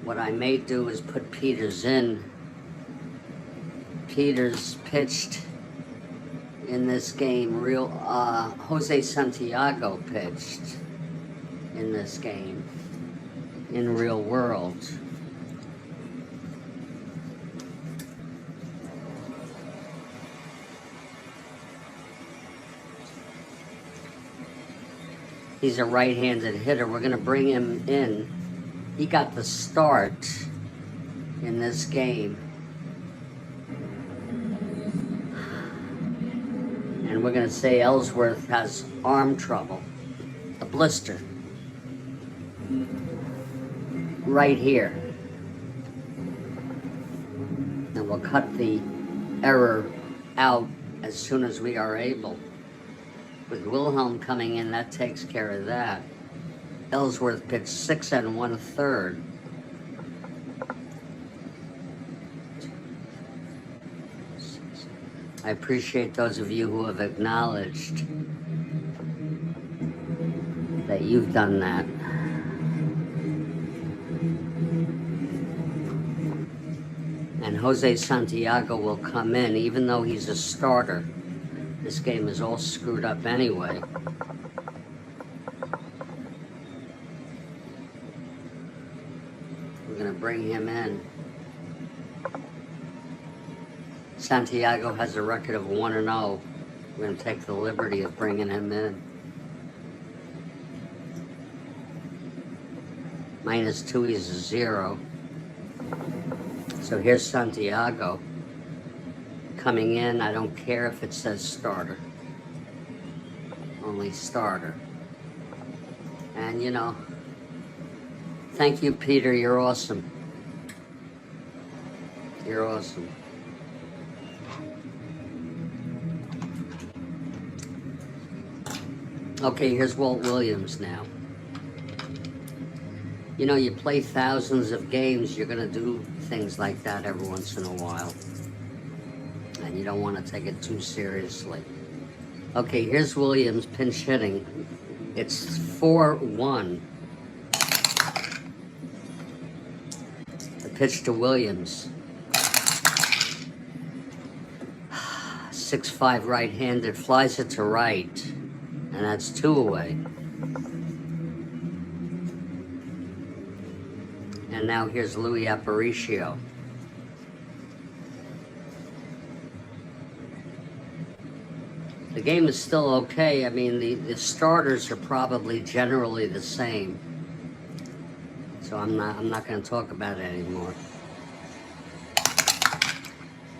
Speaker 1: What I may do is put Peters in. Peters pitched in this game. Jose Santiago pitched in this game in real world. He's a right-handed hitter. We're going to bring him in. He got the start in this game. And we're going to say Ellsworth has arm trouble, a blister, right here. And we'll cut the error out as soon as we are able. With Wilhelm coming in, that takes care of that. Ellsworth pitched 6 1/3. I appreciate those of you who have acknowledged that you've done that. And Jose Santiago will come in, even though he's a starter. This game is all screwed up anyway. We're going to bring him in. Santiago has a record of 1-0. We're going to take the liberty of bringing him in. -2 is a 0. So here's Santiago coming in. I don't care if it says starter. Only starter. And you know, thank you, Peter. You're awesome. You're awesome. Okay, here's Walt Williams now. You know, you play thousands of games, you're going to do things like that every once in a while. And you don't want to take it too seriously. Okay, here's Williams pinch hitting. It's 4-1. The pitch to Williams. 6-5 right-handed, flies it to right. And that's 2 away. And now here's Louis Aparicio. The game is still okay. I mean, the starters are probably generally the same. So I'm not going to talk about it anymore.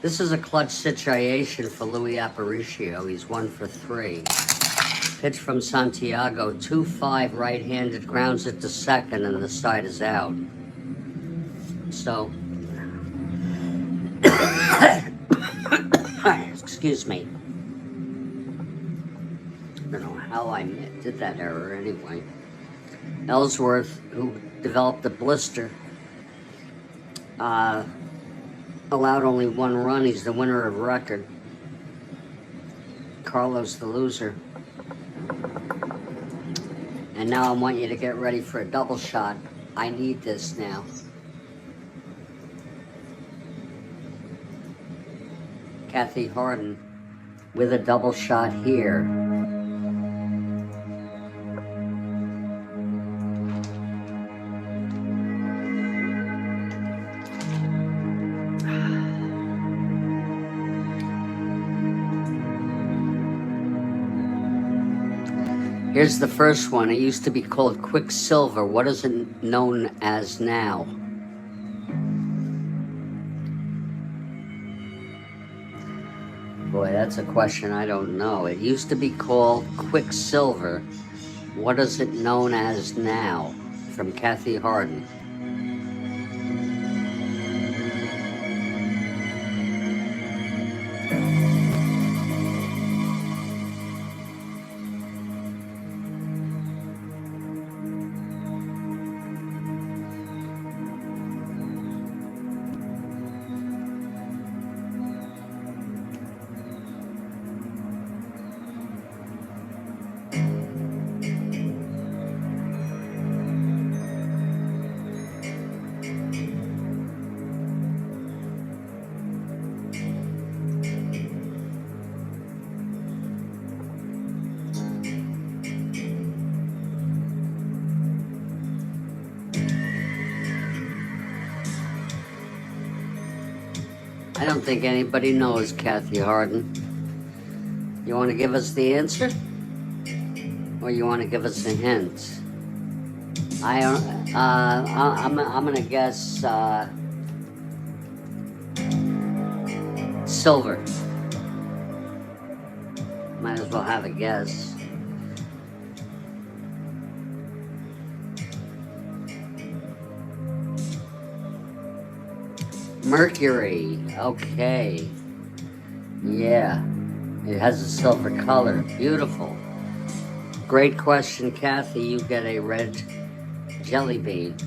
Speaker 1: This is a clutch situation for Louis Aparicio. He's 1 for 3. Pitch from Santiago, 2-5 right-handed, grounds it to second, and the side is out. So, excuse me. I don't know how I did that error anyway. Ellsworth, who developed a blister, allowed only 1 run. He's the winner of record. Carlos the loser. And now I want you to get ready for a double shot. I need this now. Kathy Harden with a double shot here. Here's the first one. It used to be called Quicksilver. What is it known as now? Boy, that's a question I don't know. It used to be called Quicksilver. What is it known as now? From Kathy Harden. I don't think anybody knows Kathy Harden. You want to give us the answer? Or you want to give us a hint? I'm gonna guess silver. Might as well have a guess. Mercury, okay. Yeah, it has a silver color. Beautiful. Great question, Kathy. You get a red jelly bean.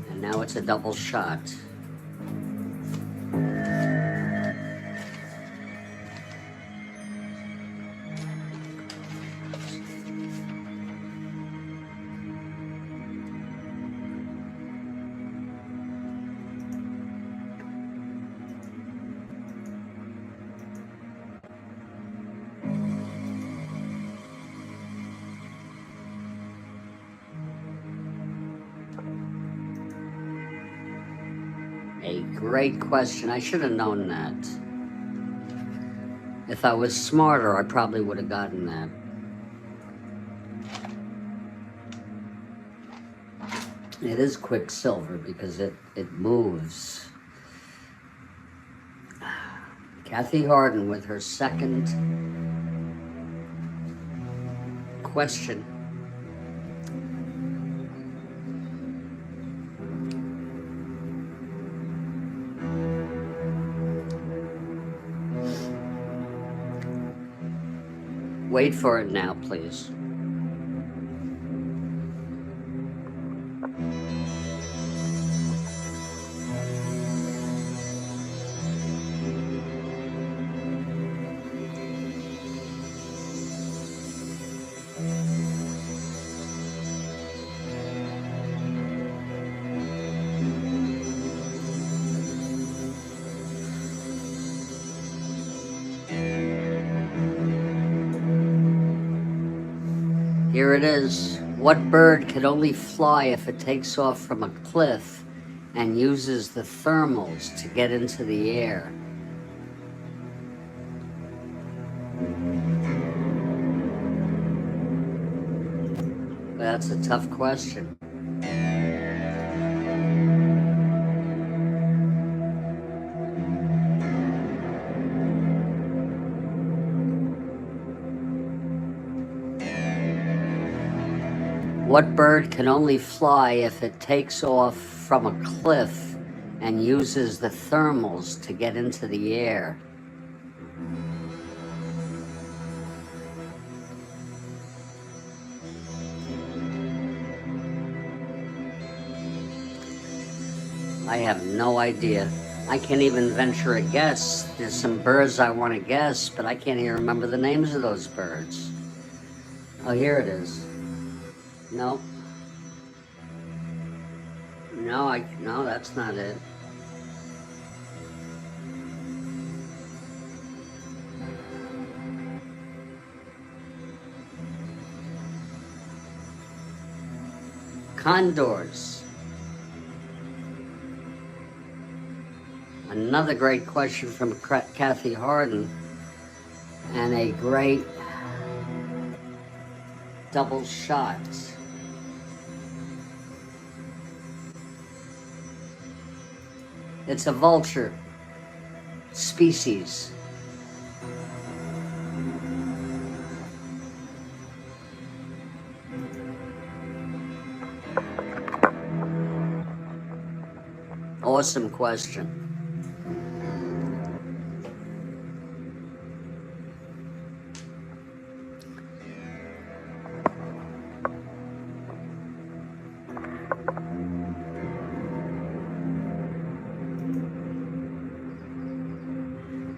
Speaker 1: And now it's a double shot. A great question. I should have known that. If I was smarter, I probably would have gotten that. It is Quicksilver because it moves. Kathy Harden with her second question. Wait for it now, please. Here it is. What bird can only fly if it takes off from a cliff and uses the thermals to get into the air? That's a tough question. What bird can only fly if it takes off from a cliff and uses the thermals to get into the air? I have no idea. I can't even venture a guess. There's some birds I want to guess, but I can't even remember the names of those birds. Oh, here it is. No. No, that's not it. Condors. Another great question from Kathy Harden, and a great double shot. It's a vulture species. Awesome question.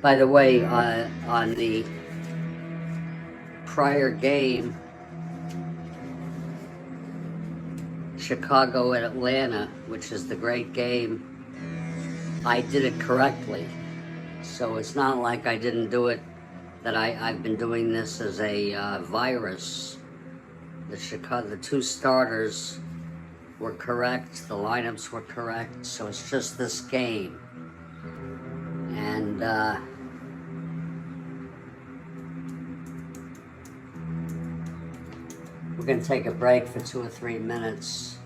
Speaker 1: By the way, on the prior game, Chicago and Atlanta, which is the great game, I did it correctly. So it's not like I didn't do it, that I've been doing this as a virus. The two starters were correct, the lineups were correct, so it's just this game. And we're going to take a break for 2 or 3 minutes.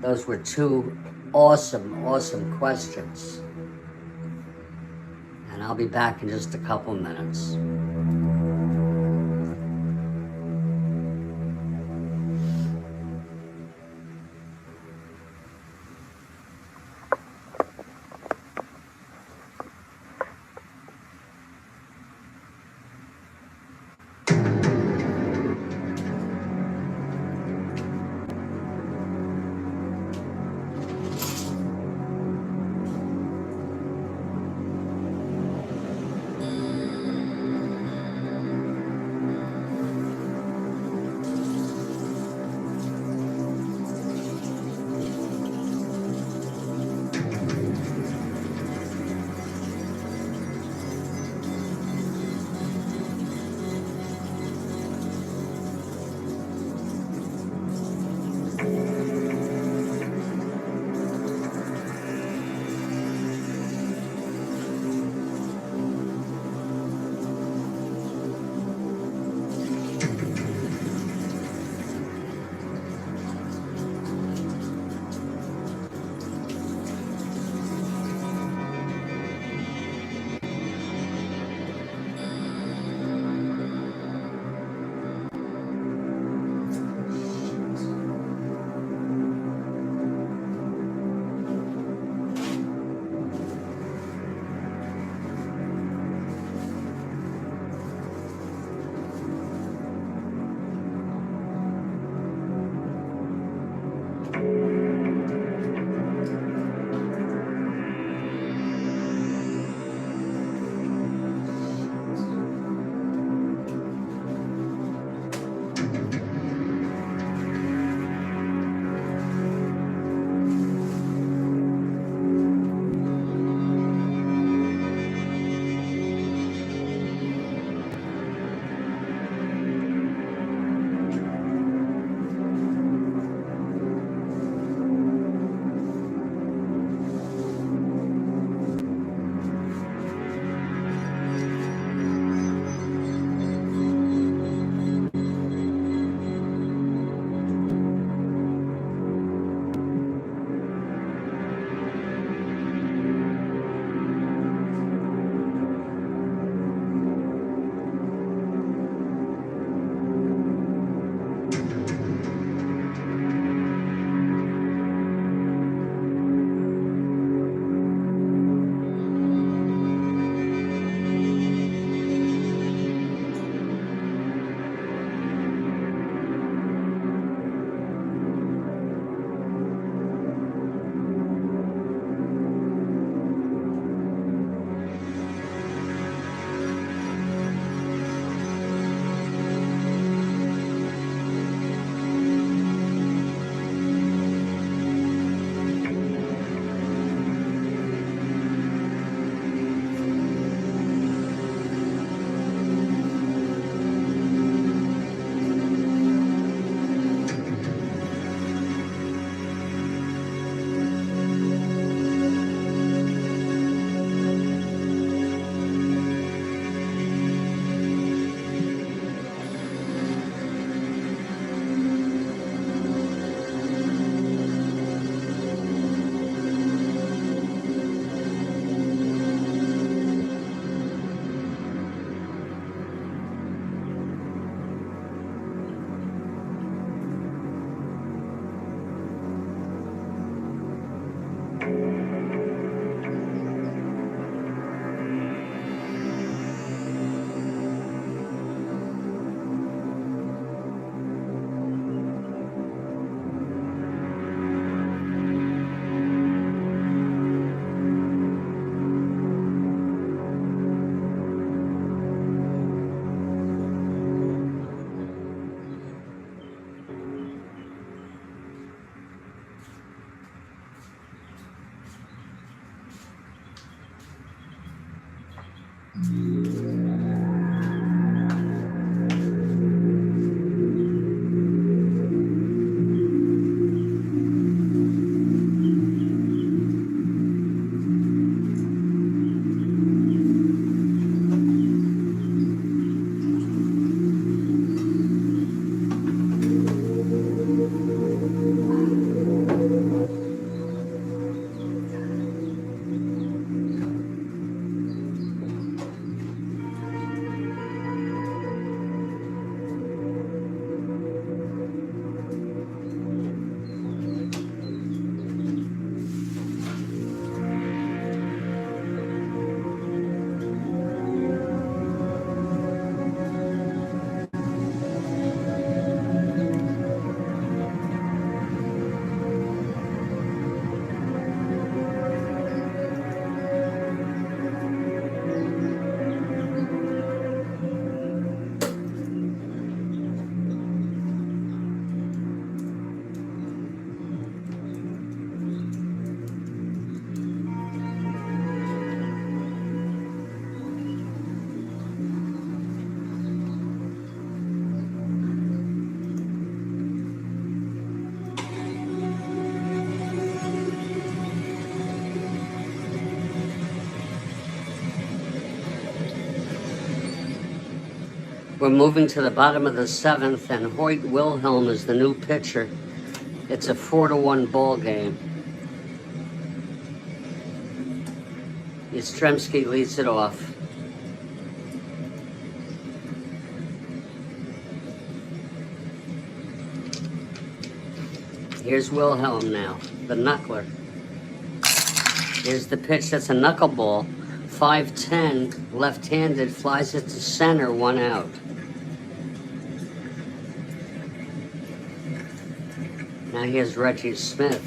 Speaker 1: Those were two awesome questions. And I'll be back in just a couple minutes. We're moving to the bottom of the 7th, and Hoyt Wilhelm is the new pitcher. It's a 4-1 ball game. Yastrzemski leads it off. Here's Wilhelm now, the knuckler. Here's the pitch, that's a knuckleball. 5-10, left-handed, flies it to center, 1 out. Now here's Reggie Smith.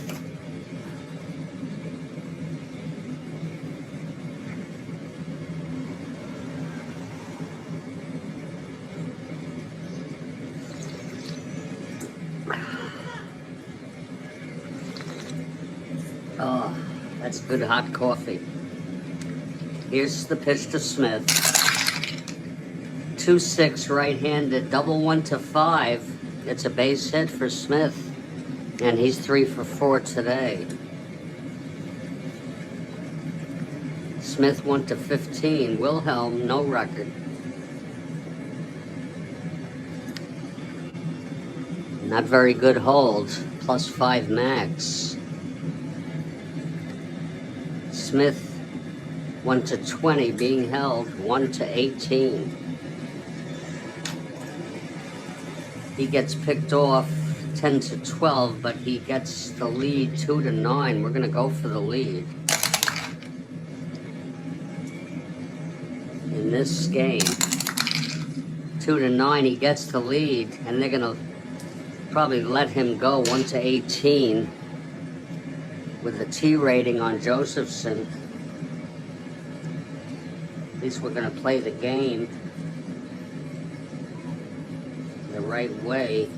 Speaker 1: Oh, that's good hot coffee. Here's the pitch to Smith. 2-6 right-handed, double 1 to 5. It's a base hit for Smith. And he's 3 for 4 today. Smith 1 to 15. Wilhelm, no record. Not very good hold. +5 max. Smith 1 to 20 being held. 1 to 18. He gets picked off 10 to 12, but he gets the lead 2 to 9. We're gonna go for the lead in this game. 2 to 9, he gets the lead, and they're gonna probably let him go 1 to 18 with a T rating on Josephson. At least we're gonna play the game the right way.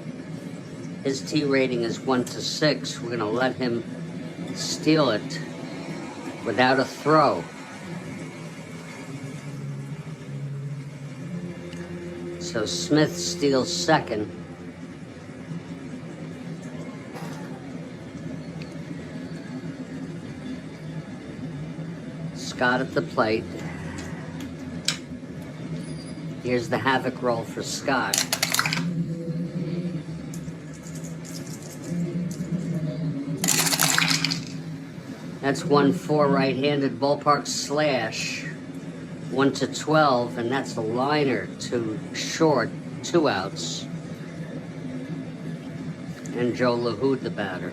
Speaker 1: His T rating is 1 to 6. We're going to let him steal it without a throw. So Smith steals second. Scott at the plate. Here's the havoc roll for Scott. That's 1-4 right-handed ballpark slash. 1 to 12, and that's a liner to short, 2 outs. And Joe LaHood, the batter.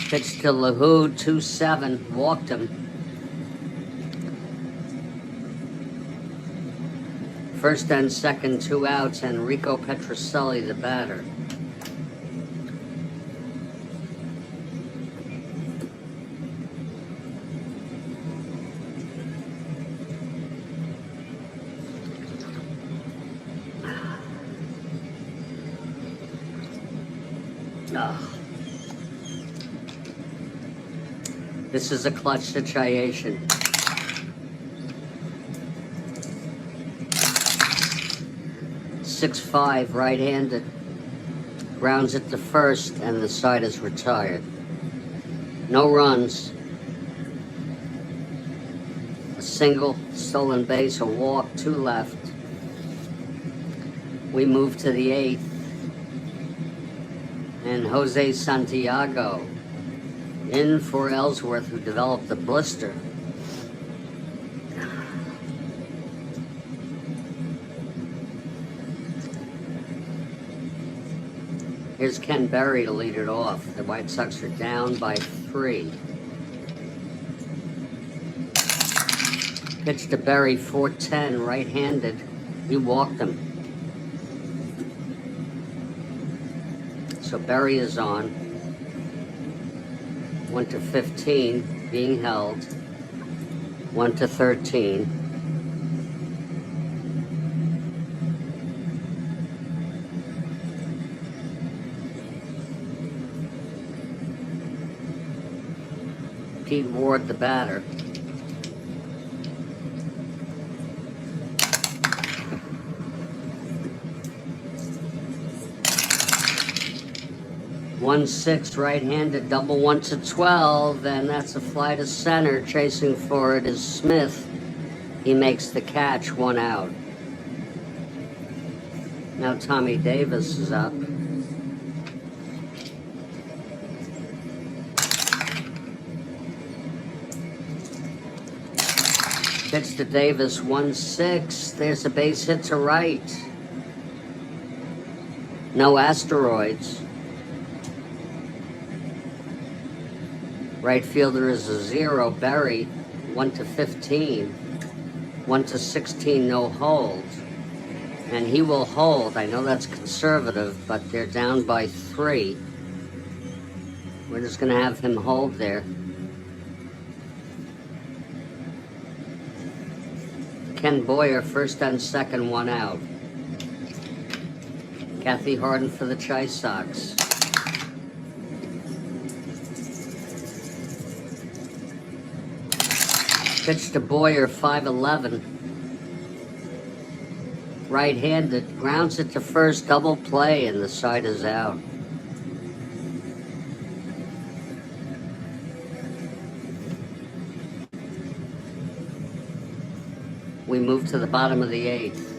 Speaker 1: Pitch to LaHood, 2-7, walked him. First and second, 2 outs, and Rico Petrocelli, the batter. Oh. This is a clutch situation. .65 right-handed. Grounds it to first, and the side is retired. No runs. A single, stolen base, a walk, 2 left. We move to the 8th. And Jose Santiago in for Ellsworth, who developed a blister. Here's Ken Berry to lead it off. The White Sox are down by 3. Pitch to Berry, 4-10, right-handed. He walked him. So Berry is on. 1-15, being held. 1-13. Pete Ward, the batter. .16 right-handed, double 1-12, and that's a fly to center. Chasing for it is Smith. He makes the catch, 1 out. Now Tommy Davis is up. Pitch to Davis, 1-6. There's a base hit to right. No asteroids. Right fielder is a 0. Berry, 1-15. 1-16, no hold. And he will hold. I know that's conservative, but they're down by 3. We're just going to have him hold there. Ken Boyer, first and second, 1 out. Kathy Harden for the Chi Sox. Pitch to Boyer, 5-11. Right-handed, grounds it to first, double play, and the side is out. We move to the bottom of the 8th.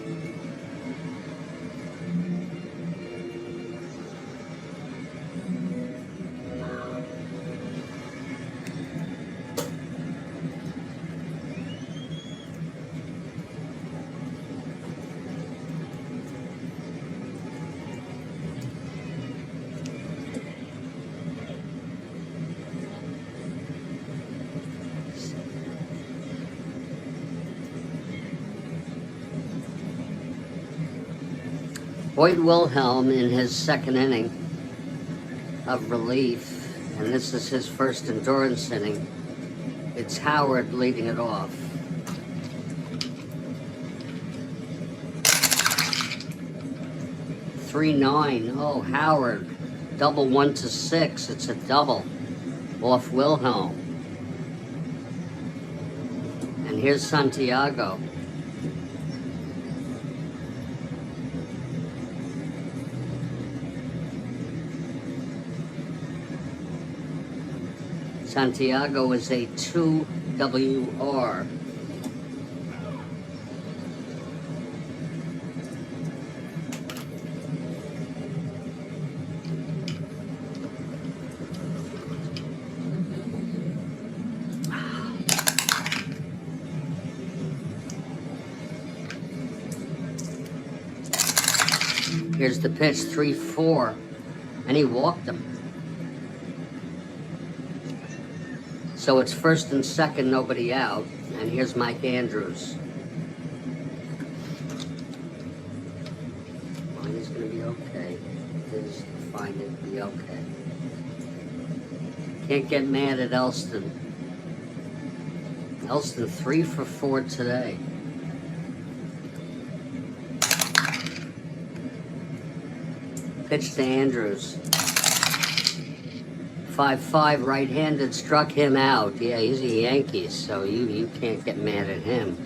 Speaker 1: Boyd Wilhelm in his second inning of relief, and this is his first endurance inning. It's Howard leading it off. .39, oh, Howard, double 1-6, it's a double off Wilhelm. And here's Santiago. Santiago is a 2 WR. Here's the pitch, 3-4, and he walked him. So it's first and second, nobody out. And here's Mike Andrews. Well, he's going to be okay. He's fine to be okay. Can't get mad at Elston. Elston 3 for 4 today. Pitch to Andrews. 5-5 right-handed struck him out. Yeah, he's a Yankees, so you can't get mad at him.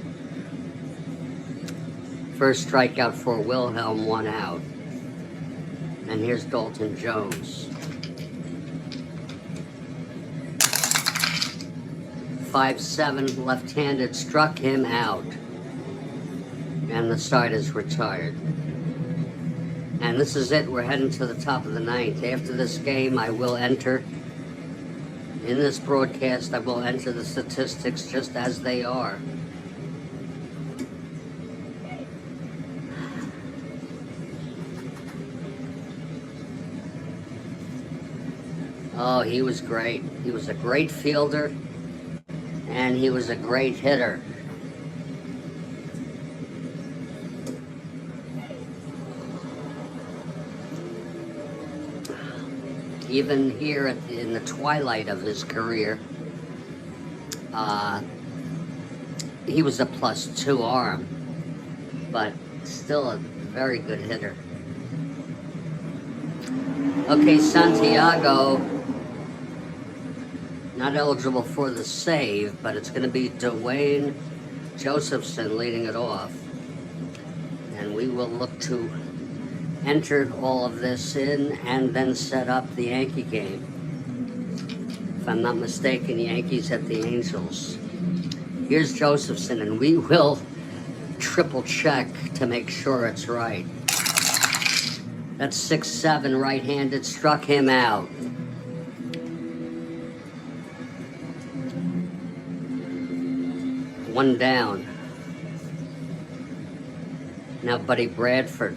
Speaker 1: First strikeout for Wilhelm, 1 out. And here's Dalton Jones. 5-7 left-handed struck him out. And the side is retired. And this is it. We're heading to the top of the ninth. After this game, I will enter, in this broadcast, I will enter the statistics just as they are. Oh, he was great. He was a great fielder, and he was a great hitter. Even here in the twilight of his career, he was a +2 arm, but still a very good hitter. Okay, Santiago, not eligible for the save, but it's going to be Dwayne Josephson leading it off. And we will look to enter all of this in and then set up the Yankee game. If I'm not mistaken, Yankees at the Angels. Here's Josephson, and we will triple check to make sure it's right. That's 6-7 right-handed, struck him out. One down. Now Buddy Bradford.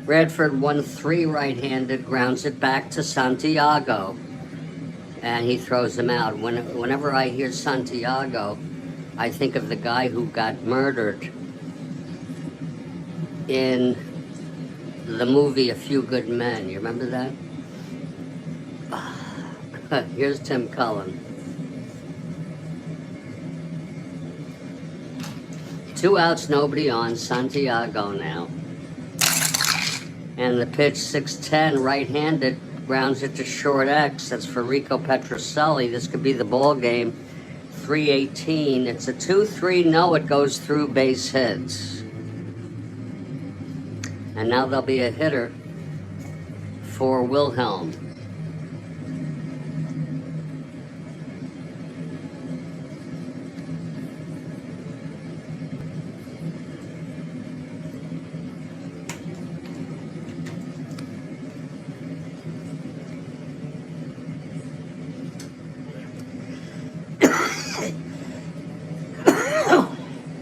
Speaker 1: Bradford 1-3 right-handed, grounds it back to Santiago, and he throws him out. Whenever I hear Santiago, I think of the guy who got murdered in the movie A Few Good Men. You remember that? Here's Tim Cullen. 2 outs, nobody on. Santiago now. And the pitch, 6-10, right-handed, grounds it to short X. That's for Rico Petrocelli. This could be the ball game. 3-18. It's a 2-3. No, it goes through, base hits. And now there'll be a hitter for Wilhelm.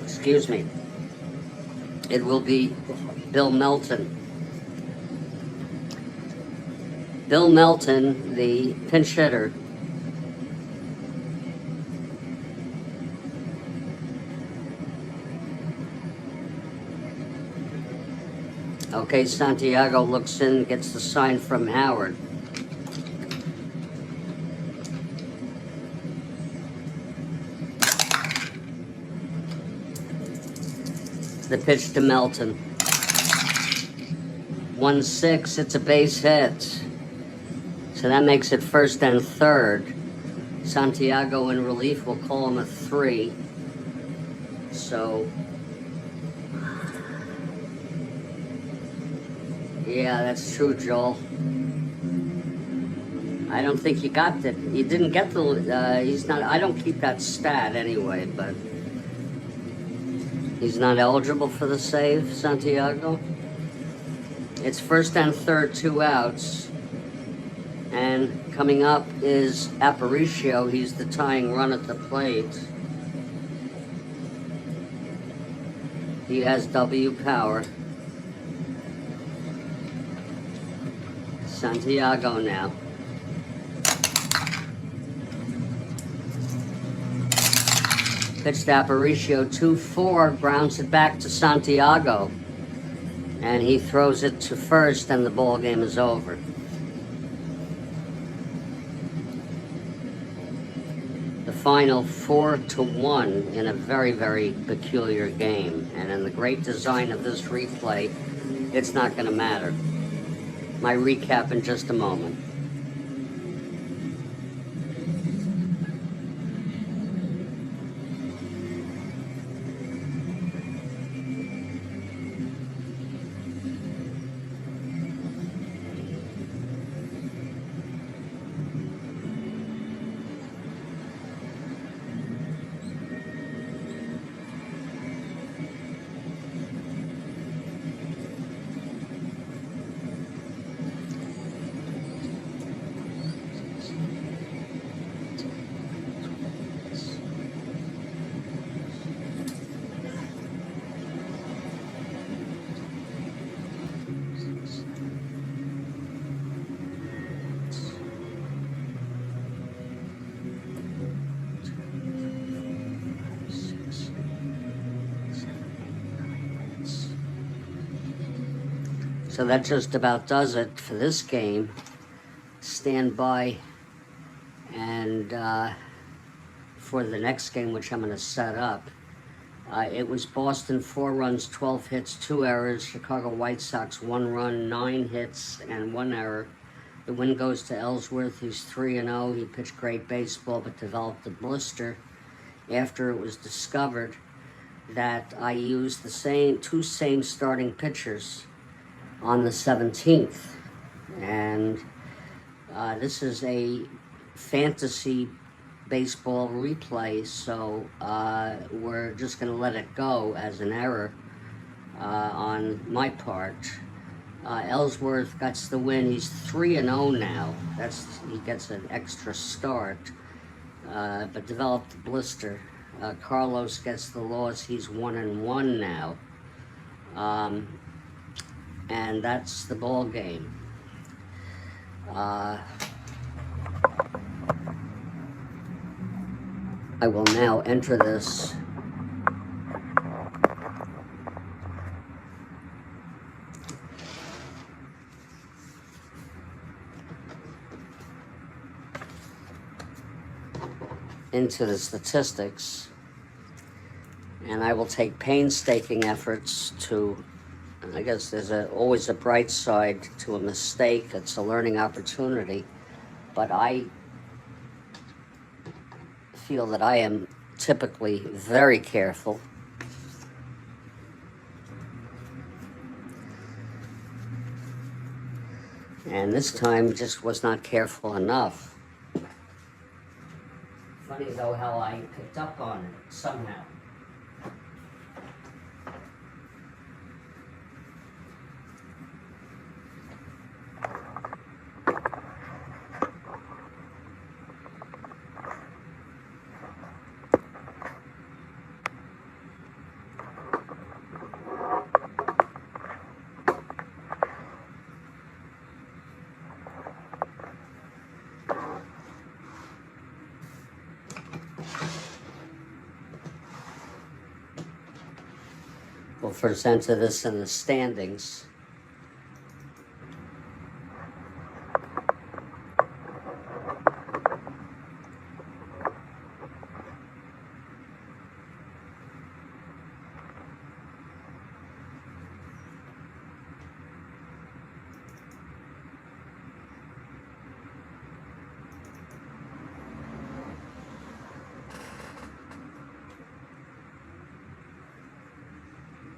Speaker 1: Excuse me. It will be Bill Melton. Bill Melton, the pinch hitter. Okay, Santiago looks in, gets the sign from Howard. The pitch to Melton. 1-6, it's a base hit. So that makes it first and third. Santiago in relief, we'll call him a 3. So, yeah, that's true, Joel. I don't think you got that. You didn't get the, he's not, I don't keep that stat anyway, but he's not eligible for the save, Santiago. It's first and third, 2 outs. And coming up is Aparicio. He's the tying run at the plate. He has W power. Santiago now. Pitch to Aparicio, 2-4, grounds it back to Santiago. And he throws it to first, and the ball game is over. The final 4-1 in a very, very peculiar game. And in the great design of this replay, it's not going to matter. My recap in just a moment. So that just about does it for this game. Stand by and for the next game, which I'm going to set up. It was Boston 4 runs, 12 hits, 2 errors. Chicago White Sox 1 run, 9 hits, and 1 error. The win goes to Ellsworth. He's 3-0. He pitched great baseball but developed a blister after it was discovered that I used the two same starting pitchers on the 17th. And this is a fantasy baseball replay, so we're just going to let it go as an error on my part. Ellsworth gets the win. He's 3-0 now. He gets an extra start, but developed a blister. Carlos gets the loss. He's 1-1 now. And that's the ball game. I will now enter this into the statistics, and I will take painstaking efforts to, I guess there's always a bright side to a mistake. It's a learning opportunity, but I feel that I am typically very careful. And this time just was not careful enough. Funny though how I picked up on it somehow. We'll first enter this in the standings.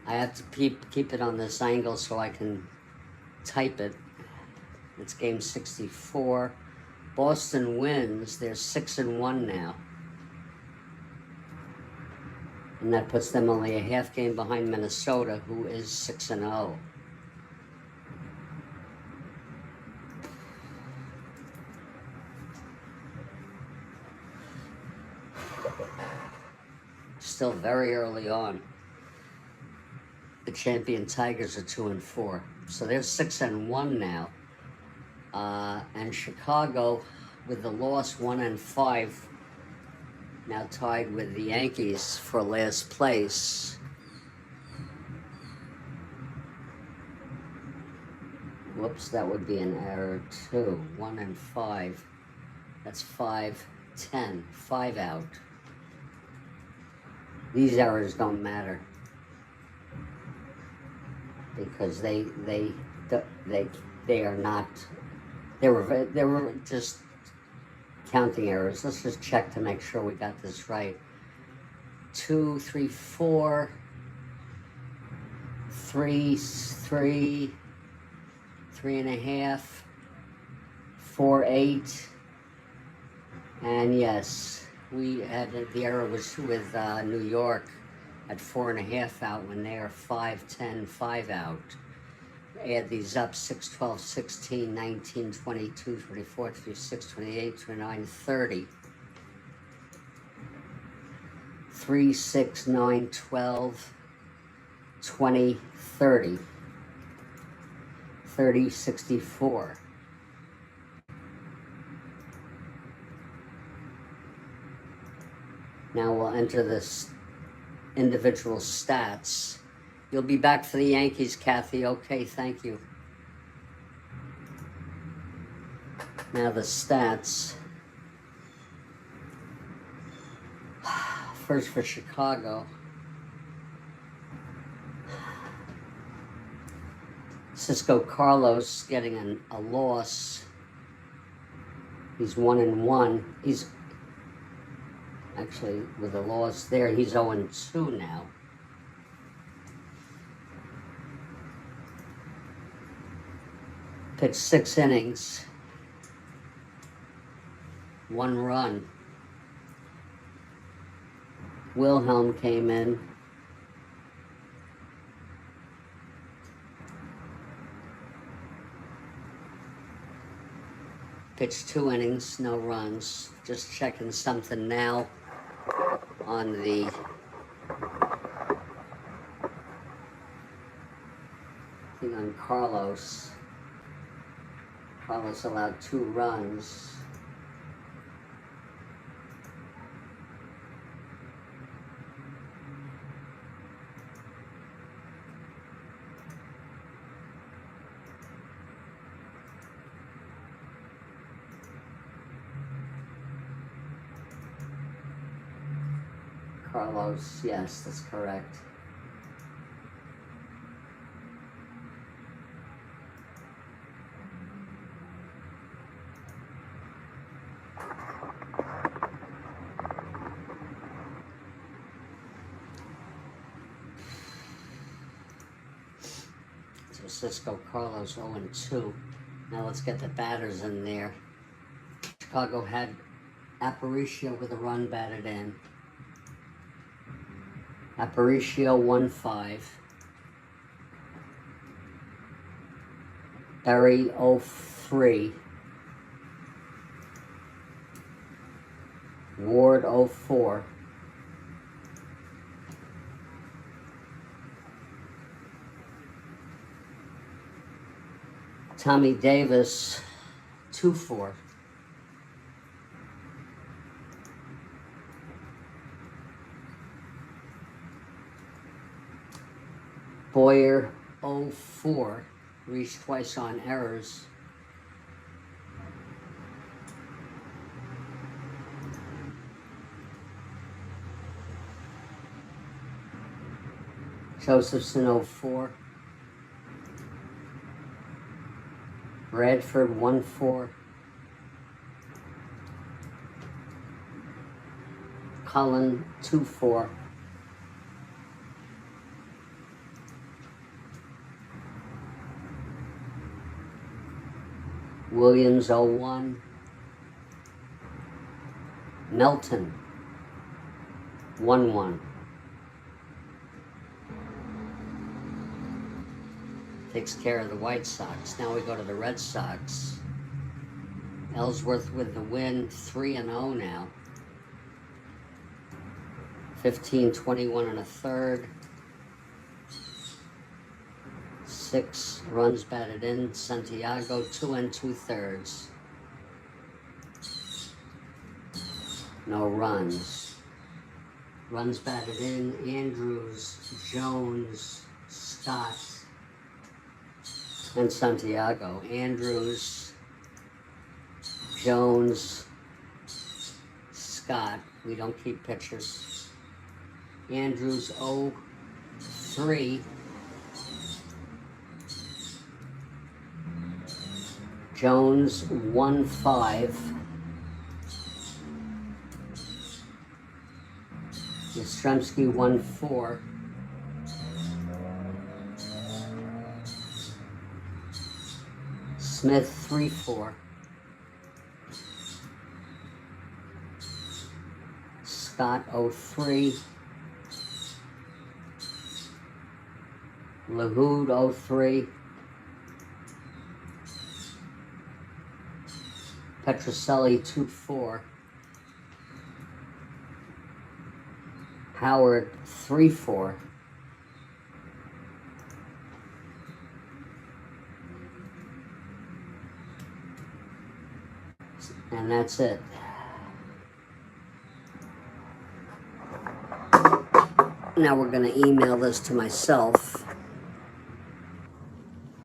Speaker 1: I have to keep it on this angle so I can type it. It's game 64. Boston wins. They're 6-1 now. And that puts them only a half game behind Minnesota, who is 6-0. Still very early on. The champion Tigers are 2-4, so they're 6-1 now. And Chicago, with the loss, 1-5, now tied with the Yankees for last place. Whoops, that would be an error too. 1-5. That's 5-10. 5 out. These errors don't matter. because they are not. They were just counting errors. Let's just check to make sure we got this right. 2, 3, 4, 3, 3, 3.5, 4, 8, and yes, we had the error was with New York at 4.5 out when they are 5, 10, 5 out. Add these up: 6, 12, 16, 19, 22, 24, 26, 28, 29, 30. 3, 6, 9, 12, 20, 30. 30, 64. Now we'll enter this individual stats. You'll be back for the Yankees, Kathy. Okay, thank you. Now the stats. First for Chicago. Cisco Carlos getting a loss. He's 1-1. He's actually with a loss there. He's 0-2 now. Pitched 6 innings, 1 run. Wilhelm came in. Pitched 2 innings, no runs. Just checking something now on the thing on Carlos. Carlos allowed 2 runs. Carlos, yes, that's correct. So Cisco Carlos 0-2. Now let's get the batters in there. Chicago had Aparicio with a run batted in. Aparicio 1-5. Berry 0-3. Ward 0-4. Tommy Davis 2-4. Boyer 0-4, reached twice on errors. Josephson 0-4. Bradford 1-4. Cullen 2-4. Williams 0-1. Melton 1-1. Takes care of the White Sox. Now we go to the Red Sox. Ellsworth with the win, 3-0 now. 15-21 1/3. 6 runs batted in. Santiago 2 2/3. No runs. Runs batted in. Andrews, Jones, Scott, and Santiago. Andrews, Jones, Scott. We don't keep pitchers. Andrews 0-3. Jones 1-5. Yastrzemski 1-4. Smith 3-4. Scott 0-3. Lahoud 0-3. Petroselli 2-4. Howard 3-4. And that's it. Now we're going to email this to myself.